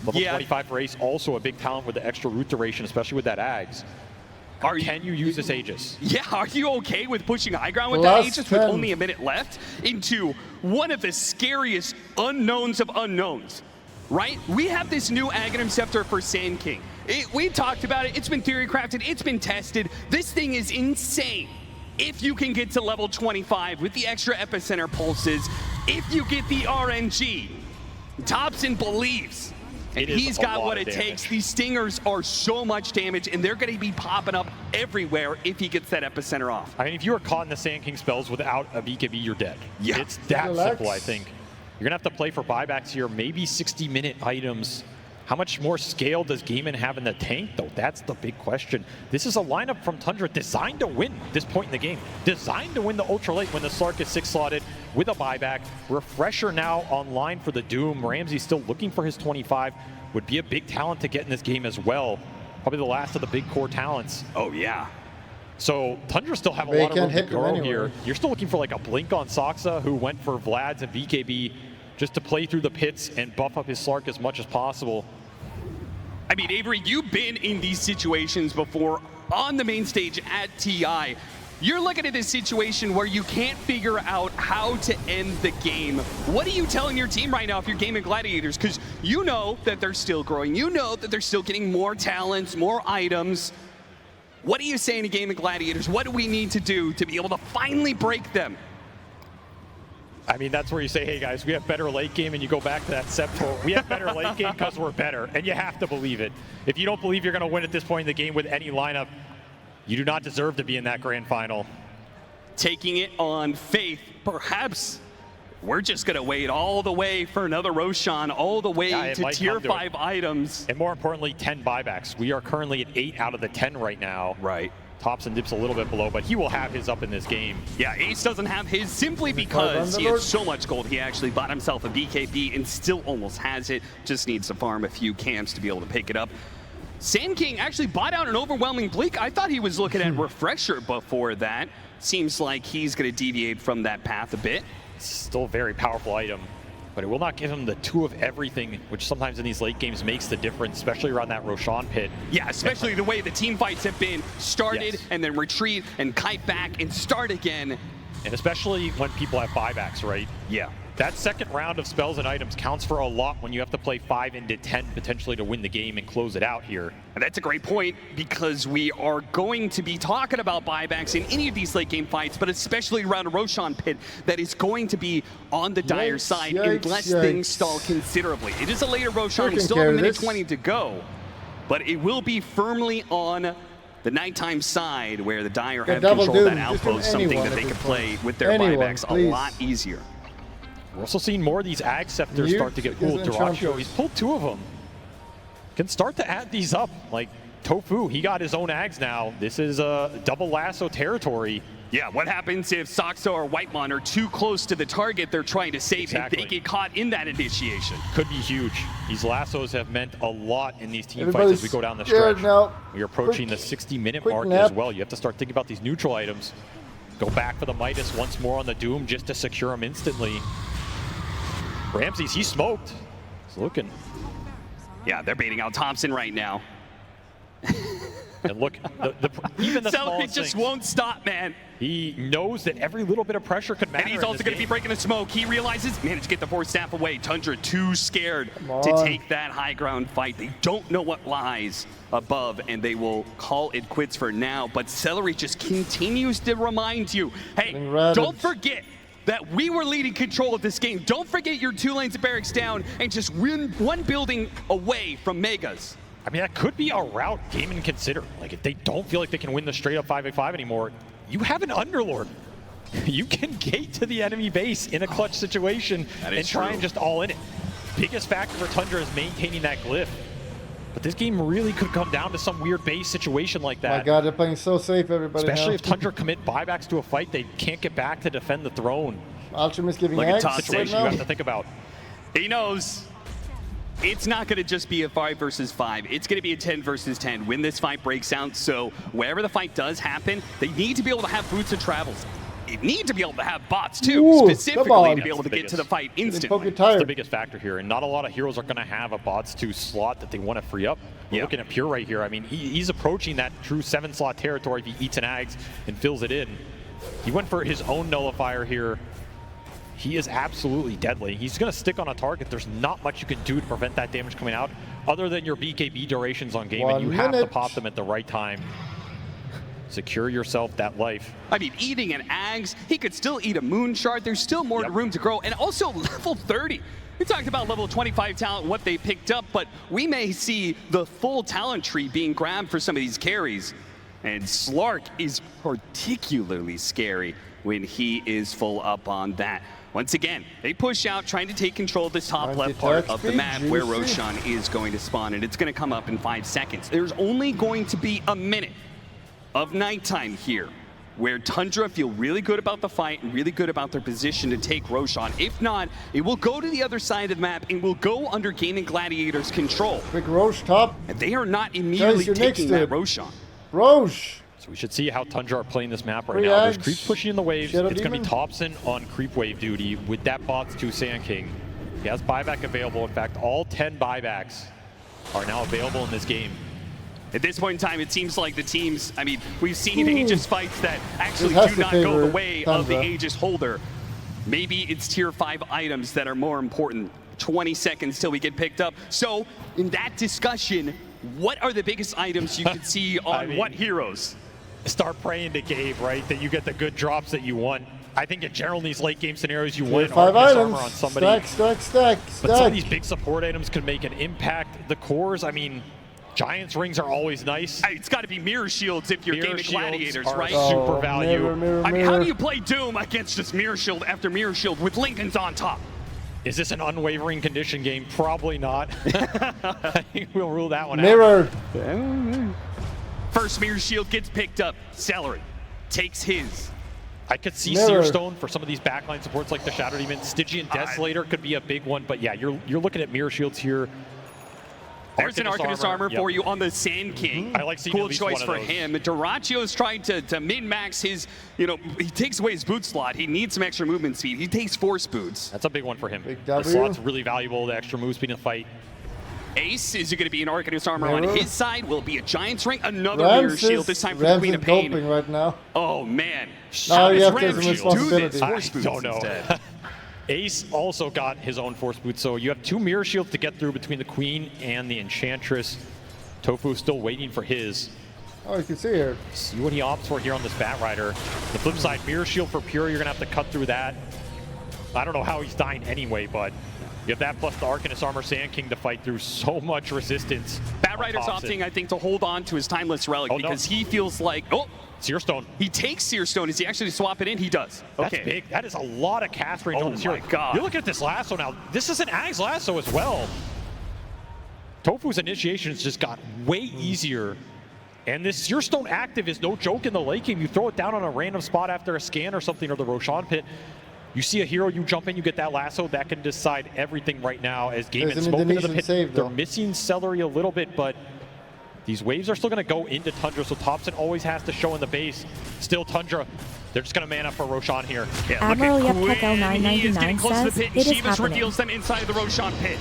Level 25 for Ace, also a big talent with the extra root duration, especially with that Ags. Can you use this Aegis? Yeah, are you okay with pushing high ground with that Aegis with only a minute left into one of the scariest unknowns of unknowns, right? We have this new Aghanim Scepter for Sand King. We talked about it, it's been theory crafted, it's been tested. This thing is insane. If you can get to level 25 with the extra epicenter pulses, if you get the RNG, Thompson believes. And he's got what it takes. These stingers are so much damage, and they're going to be popping up everywhere if he gets that epicenter off. I mean, if you are caught in the Sand King spells without a BKB, you're dead. Yeah. It's that simple, I think. You're going to have to play for buybacks here, maybe 60-minute items. How much more scale does Gaben have in the tank, though? That's the big question. This is a lineup from Tundra designed to win this point in the game. Designed to win the Ultra Late when the Slark is 6-slotted with a buyback. Refresher now online for the Doom. Ramsey still looking for his 25. Would be a big talent to get in this game as well. Probably the last of the big core talents. Oh, yeah. So Tundra still have a lot of room to grow here. You're still looking for like a Blink on Soxa, who went for Vlad's and BKB just to play through the pits and buff up his Slark as much as possible. I mean, Avery, you've been in these situations before on the main stage at TI. You're looking at this situation where you can't figure out how to end the game. What are you telling your team right now if you're Gaming Gladiators? Because you know that they're still growing. You know that they're still getting more talents, more items. What are you saying to Gaming Gladiators? What do we need to do to be able to finally break them? I mean, that's where you say, hey guys, we have better late game, and you go back to that Scepter. We have better late game because we're better, and you have to believe it. If you don't believe you're going to win at this point in the game with any lineup, you do not deserve to be in that grand final. Taking it on faith, perhaps we're just going to wait all the way for another Roshan, all the way to tier 5 items. And more importantly, 10 buybacks. We are currently at 8 out of the 10 right now. Right. Thompson dips a little bit below, but he will have his up in this game. Yeah, Ace doesn't have his simply because he has so much gold. He actually bought himself a BKB and still almost has it. Just needs to farm a few camps to be able to pick it up. Sand King actually bought out an overwhelming Bleak. I thought he was looking at Refresher before that. Seems like he's going to deviate from that path a bit. Still a very powerful item, but it will not give him the 2 of everything, which sometimes in these late games makes the difference, especially around that Roshan pit. Yeah, especially the way the team fights have been started and then retreat and kite back and start again. And especially when people have buybacks, right? Yeah. That second round of spells and items counts for a lot when you have to play 5 into 10 potentially to win the game and close it out here. And that's a great point, because we are going to be talking about buybacks in any of these late game fights, but especially around a Roshan pit that is going to be on the dire side unless things stall considerably. It is a later Roshan, we still have a minute 20 to go, but it will be firmly on the nighttime side where the Dire have control of that outpost, something that they can play with their buybacks a lot easier. We're also seeing more of these Ag Scepters start to get pulled. Duracio, he's pulled 2 of them. Can start to add these up. Like Tofu, he got his own Ags now. This is a double lasso territory. Yeah, what happens if Soxa or Whitemon are too close to the target they're trying to save and they get caught in that initiation? Could be huge. These lassos have meant a lot in these team fights as we go down the stretch. We are approaching the 60-minute mark as well. You have to start thinking about these neutral items. Go back for the Midas once more on the Doom just to secure him instantly. Ramses, he's smoked. He's looking. Yeah, they're baiting out Thompson right now. And look, even the small things just won't stop, man. He knows that every little bit of pressure could matter. And he's also going to be breaking the smoke. He realizes, managed to get the 4th staff away. Tundra too scared to take that high ground fight. They don't know what lies above, and they will call it quits for now. But Celery just continues to remind you, hey, don't forget that we were leading control of this game. Don't forget your 2 lanes of barracks down and just win 1 building away from Megas. I mean, that could be a route Game can consider. Like, if they don't feel like they can win the straight up 5v5 anymore, you have an Underlord. You can gate to the enemy base in a clutch situation and try and just all in it. Biggest factor for Tundra is maintaining that glyph. But this game really could come down to some weird base situation like that. My God, they're playing so safe, everybody. Especially now. if Tundra commit buybacks to a fight, they can't get back to defend the throne. Ultimate's giving Look at eggs top right Situation now. you have to think about. He knows it's not going to just be a 5 versus 5. It's going to be a 10 versus 10 when this fight breaks out. So wherever the fight does happen, they need to be able to have boots of travels. They need to be able to have bots too, Ooh, specifically to be able That's to the get to the fight Poke instantly. your That's tire. the biggest factor here, and not a lot of heroes are going to have a bots 2 slot that they want to free up. We're looking at Pure right here. I mean, he's approaching that true 7-slot territory if he eats an Ags and fills it in. He went for his own nullifier here. He is absolutely deadly. He's going to stick on a target. There's not much you can do to prevent that damage coming out, other than your BKB durations on game, and you have to pop them at the right time. Secure yourself that life. I mean, eating an Ags, he could still eat a Moon Shard. There's still more room to grow, and also level 30. We talked about level 25 talent, what they picked up, but we may see the full talent tree being grabbed for some of these carries. And Slark is particularly scary when he is full up on that. Once again, they push out, trying to take control of this top left part of the map where Roshan is going to spawn, and it's going to come up in 5 seconds. There's only going to be a minute of nighttime here, where Tundra feel really good about the fight and really good about their position to take Roshan. If not, it will go to the other side of the map and will go under Gaming Gladiators' control. Big Roche top. And they are not immediately taking that Roshan. Roche. So we should see how Tundra are playing this map right now. There's creeps pushing in the waves. Shadow It's going to be Demon. Thompson on creep wave duty with that bots 2 Sand King. He has buyback available. In fact, all 10 buybacks are now available in this game. At this point in time, it seems like the teams, I mean, we've seen Aegis fights that actually has do to not go the favor way of the Tundra. Aegis holder. Maybe it's tier 5 items that are more important. 20 seconds till we get picked up. So in that discussion, what are the biggest items you could see on what heroes? Start praying to Gabe, right? That you get the good drops that you want. I think in general in these late game scenarios, you want 5 Arcanist items. armor on somebody. Stack. But some of these big support items could make an impact. The cores, I mean, Giant's rings are always nice. It's got to be mirror shields if you're Mirror Gaming Gladiators, shields are right? super value. Mirror. I mean, how do you play Doom against just mirror shield after mirror shield with Lincoln's on top? Is this an unwavering condition game? Probably not. I think we'll rule that one out. Mirror. First mirror shield gets picked up. Celery takes his. I could see Mirror. Searstone for some of these backline supports like the Shadow Demon. Stygian Desolator could be a big one, but yeah, you're looking at mirror shields here. There's an Arcanist armor Yep. for you on the Sand King. I like seeing cool at least choice one of for those. him. Duracchio's trying to min-max his, he takes away his boot slot. He needs some extra movement speed. He takes force boots. That's a big one for him. Big The W. slot's really valuable, the extra move speed in the fight. Ace is going to be an Arcanist armor on Mirror. his side. Will be a Giant's ring. Another mirror shield, this time for the Queen of Pain. Gulping right now. Oh, man. Now How you does have to have Ram some Shield do this? responsibility. Force I boots don't know. instead. Ace also got his own force boot, so you have 2 mirror shields to get through between the Queen and the Enchantress. Tofu's still waiting for his. Oh, you can see here. See what he opts for here on this Bat Rider. The flip side, mirror shield for Pure, you're gonna have to cut through that. I don't know how he's dying anyway, but you have that plus the Arcanist armor Sand King to fight through so much resistance. Bat Rider's opting, I think, to hold on to his Timeless Relic because he feels like, Searstone. he takes Searstone. Does he actually swap it in? He does. That's Okay. big. That is a lot of cast range on this hero. my God. You're looking at this lasso now. This is an Ags lasso as well. Tofu's initiations just got way easier. And this Searstone active is no joke in the late game. You throw it down on a random spot after a scan or something, or the Roshan pit. You see a hero, you jump in, you get that lasso. That can decide everything right now as Game and smoke into the pit. Save, They're though. missing Celery a little bit, but these waves are still going to go into Tundra, so Thompson always has to show in the base. Still Tundra. They're just going to man up for Roshan here. Yeah, Admiral look at Yeptek Quinn. He is getting L999 close to the says, pit, and "It is Shivas happening." reveals them inside of the Roshan pit.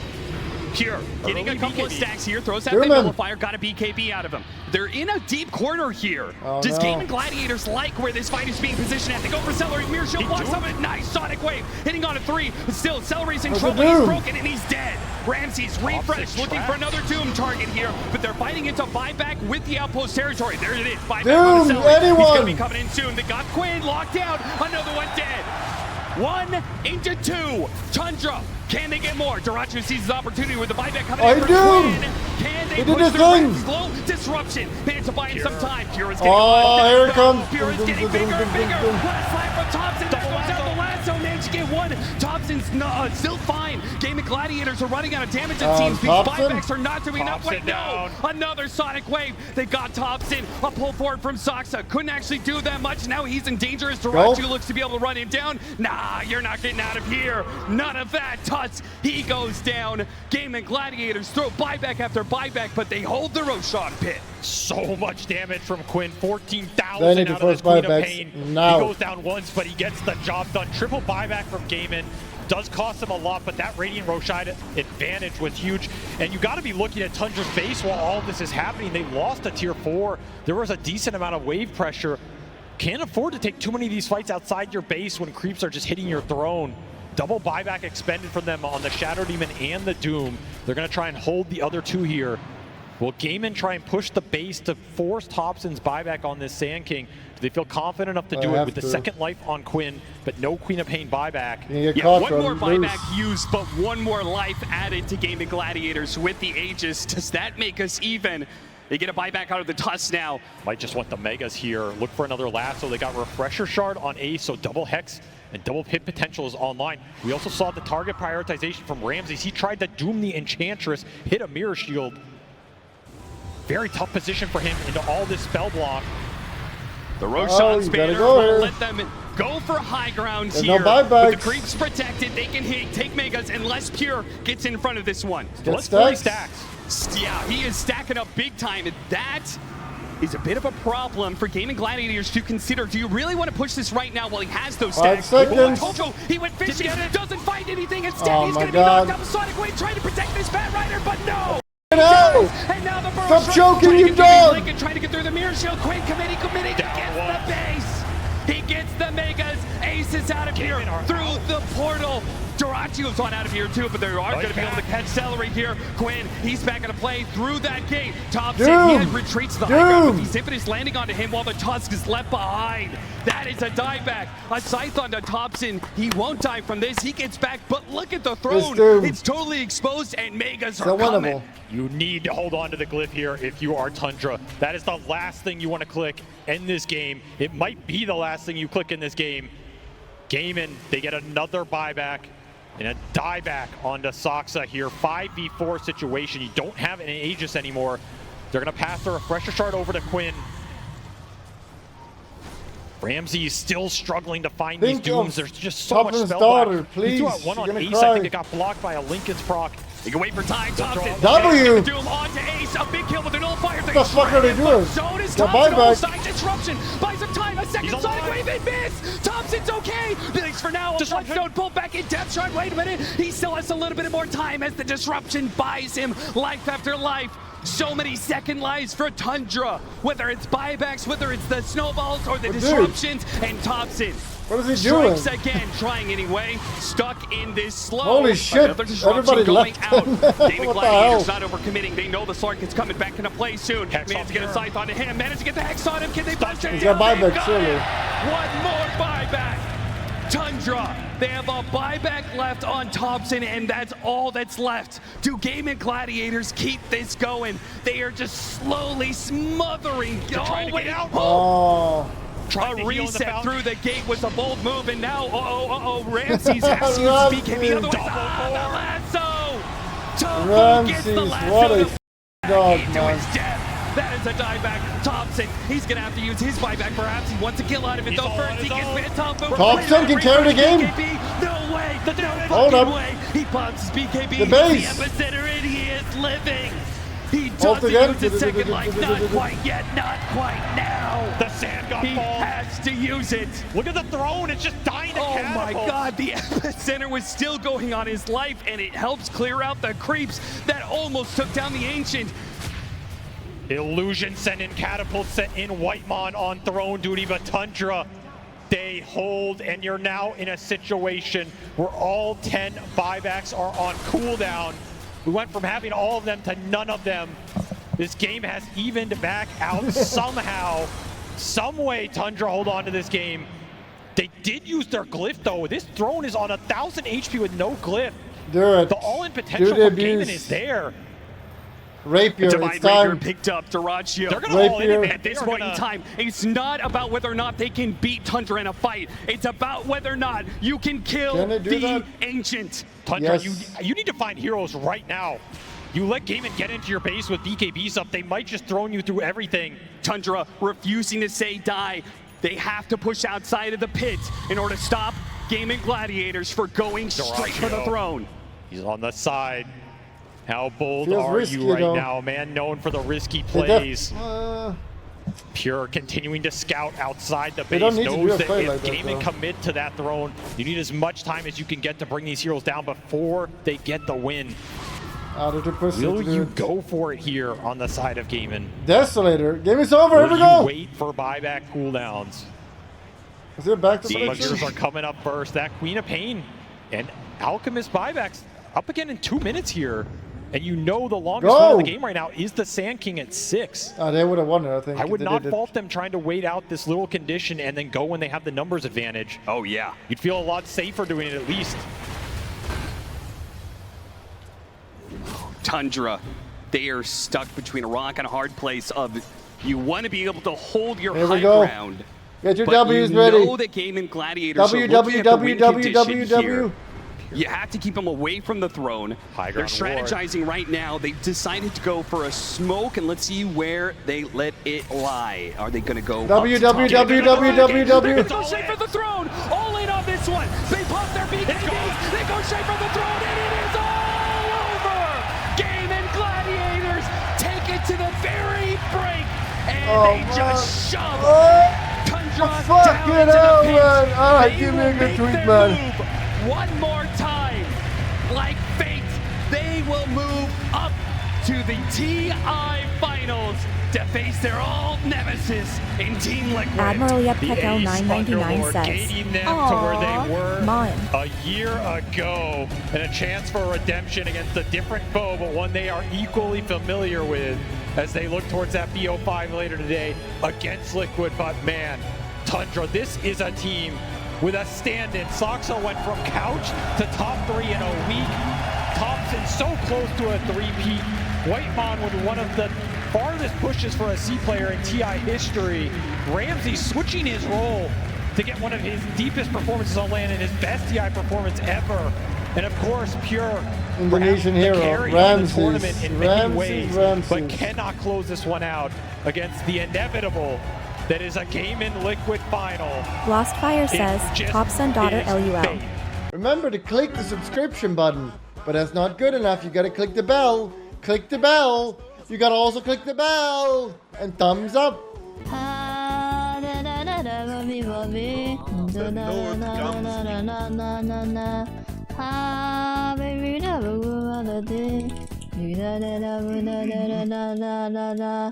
Pure, getting a couple of stacks here, throws that German. big nullifier, got a BKB out of him. They're in a deep corner here. Oh, Does no. Gaming Gladiators like where this fight is being positioned at? They go for Celery, Mirror Shield blocks up it. Nice Sonic Wave, hitting on a 3. Still, Celery's in What's trouble. it He's do? broken and he's dead. Ramsey's refreshed, looking for another Doom target here, but they're fighting into buyback with the outpost territory. There it is, buyback on Doom, Celery. He's anyone. going to be coming in soon. They got Quinn locked down. Another one dead. 1 into 2. Tundra. Can they get more? Duracchio sees his opportunity with the buyback coming in for do. Quinn. Can they He did his thing. Slow disruption. Managed to buy him some time. Pura's getting Here it comes. Pura's getting bigger and bigger. Last slap from Thompson. There goes down the lasso. Managed to get one. Thompson's still fine. Gaming Gladiators are running out of damage, it seems. These buybacks are not doing enough. Wait, no! Another Sonic Wave. They got Thompson. A pull forward from Saksa. Couldn't actually do that much. Now he's in danger as Darachu looks to be able to run him down. Nah, you're not getting out of here. None of that. Tuts, he goes down. Gaming Gladiators throw buyback after buyback, but they hold the Roshan pit. So much damage from Quinn. 14,000 They need out to of this force Queen of buybacks Pain. now. He goes down once, but he gets the job done. Triple buyback from Gaben. Does cost him a lot, but that Radiant Roshan advantage was huge. And you got to be looking at Tundra's base while all of this is happening. They lost a tier 4. There was a decent amount of wave pressure. Can't afford to take too many of these fights outside your base when creeps are just hitting your throne. Double buyback expended from them on the Shadow Demon and the Doom. They're going to try and hold the other two here. Will Gaben try and push the base to force Thompson's buyback on this Sand King? Do they feel confident enough to do it with the second life on Quinn, but no Queen of Pain buyback? Yeah, one more buyback used, but one more life added to Gaming Gladiators with the Aegis. Does that make us even? They get a buyback out of the Tusk now. Might just want the Megas here. Look for another lasso. They got Refresher Shard on Ace, so double Hex and double hit potential is online. We also saw the target prioritization from Ramses. He tried to doom the Enchantress, hit a Mirror Shield. Very tough position for him into all this spell block. The Roshan Spanner will let them go for high ground here. With the creeps protected, they can take Megas unless Pure gets in front of this one. Let's play stacks. Yeah, he is stacking up big time, and that is a bit of a problem for Gaming Gladiators to consider. Do you really want to push this right now while he has those stacks? 5 seconds. Oh, he went fishing, doesn't find anything. Instead, he's going to be knocked up. Sonic Wave trying to protect this Bat Rider, but no! And now the Stop choking, you dog! Trying to get through the Mirror Shield. Quinn committing, he gets the base. He gets the Megas. Ace is out of here through the portal. Darachu's on out of here too, but they are going to be able to catch Celery here. Quinn, he's back into play through that gate. Thompson, he retreats to the high ground, but the Zipit is landing onto him while the Tusk is left behind. That is a dieback. A Scythe onto Thompson. He won't die from this. He gets back, but look at the throne. It's totally exposed, and Megas are coming. You need to hold on to the glyph here if you are Tundra. That is the last thing you want to click in this game. It might be the last thing you click in this game. Gaben, they get another buyback and a dieback onto Saksa here. 5v4 situation. You don't have an Aegis anymore. They're going to pass the Refresher Shard over to Quinn. Ramsey is still struggling to find these dooms. There's just so much spell. He threw out one on Ace. I think it got blocked by a Lincoln's proc. You can wait for time. Thompson. W. Doom on to Ace. A big kill with an nullifier. What the fuck are they doing? Zone is The Thompson. buyback. Disruption. Buy some time. A second Sonic Wave and miss. Thompson's okay. Thanks for now. Disruption pulled back in depth shot. Wait a minute. He still has a little bit more time as the disruption buys him life after life. So many second lives for Tundra. Whether it's buybacks, whether it's the snowballs or the disruptions, and Thompson. What is he doing? Strikes again, trying anyway. Stuck in this slow. Holy shit! Another disruption Everybody going left. out. What Gaming the Gladiators hell? not overcommitting. They know the Slark is coming back into play soon. Managed to get a Scythe onto him. Managed to get the Hex on him. Can they punch it down? Buyback, surely. One more buyback. Tundra. They have a buyback left on Thompson, and that's all that's left. Do Gaming Gladiators keep this going? They are just slowly smothering. Trying to get out. A reset through the gate was a bold move, and now, Ramses has to use BKB, otherwise, the lasso! Tofu gets the lasso into his death. That is a dieback. Thompson, he's going to have to use his buyback, perhaps. He wants a kill out of it, though. First, he gets bit. Thompson can carry the game. BKB. No way, no fucking way. He pops his BKB. The base. The epicenter, and he is living. He doesn't use his second life. Not quite yet, not quite now. The sand got He has to use it. Look at the throne, it's just dying to Oh my god, the epicenter was still going on his life, and it helps clear out the creeps that almost took down the Ancient. Illusion sent in, Catapult sent in, Whitemon on throne duty, but Tundra, they hold, and you're now in a situation where all 10 buybacks are on cooldown. We went from having all of them to none of them. This game has evened back out somehow. Some way Tundra hold on to this game. They did use their glyph though. This throne is on 1,000 HP with no glyph. Do it. The all-in potential from Gaben is there. Rapier, Divine it's Rapier time. picked up Dyrachio. They're gonna all in it, man. At this point in time, it's not about whether or not they can beat Tundra in a fight. It's about whether or not you can kill Can they do the that? Ancient. Tundra, Yes. you need to find heroes right now. You let Gaben get into your base with BKBs up, they might just throw you through everything. Tundra refusing to say die. They have to push outside of the pit in order to stop Gaming Gladiators for going straight for the Dyrachio. throne. He's on the side. How bold Feels are risky, you right though. now, man? Known for the risky They plays. def- Pure continuing to scout outside the They base. don't need to do Knows a that play if like that, Gaben though. commit to that throne, you need as much time as you can get to bring these heroes down before they get the win. Out of the pussy. Will you go for it here on the side of Gaben? Desolator. Game is over. Will Here we you go. wait for buyback cooldowns? Is it back to The prediction? Buggers are coming up first. That Queen of Pain and Alchemist buybacks up again in 2 minutes here. And you know the longest Go! run of the game right now is the Sand King at 6. They would have won it, I think. I would They not did it. fault them trying to wait out this little condition and then go when they have the numbers advantage. Oh, yeah. You'd feel a lot safer doing it at least. Tundra, they are stuck between a rock and a hard place of you want to be able to hold your Here we high go. ground. Get your But W's you ready. know that Gaming Gladiators are looking at the win condition here. You have to keep them away from the throne. High They're ground strategizing right now. They decided to go for a smoke, and let's see where they let it lie. Are they going to go W, up to top? W, W, W, W, W. They go straight for the throne. All in on this one. They pop their BKBs. They go straight for the throne, and it is all over. Gaming Gladiators take it to the very brink, and they just shove Tundra fuck down it into out, the pit. man. All right, They give me a will good make tweet, their man. move one more time. Like fate, they will move up to the TI finals to face their old nemesis in Team Liquid. AdmiralBulldog The Ace 999 Underlord says, gating them to where they were Mon. a year ago, and a chance for redemption against a different foe, but one they are equally familiar with as they look towards that BO5 later today against Liquid. But man, Tundra, this is a team with a stand-in. Soxo went from couch to top 3 in a week. Thompson so close to a 3-peat. Whitemon with one of the farthest pushes for a C player in TI history. Ramsey switching his role to get one of his deepest performances on land and his best TI performance ever. And of course, Pure, Indonesian the hero, carry Ramses. in the tournament in many ways, Ramses. but cannot close this one out against the inevitable that is a game in Liquid final. Lost Fire It says, just Top Son Daughter is LUL. fate. Remember to click the subscription button, but that's not good enough. You gotta click the bell. Click the bell. You gotta also click the bell and thumbs up. Baby,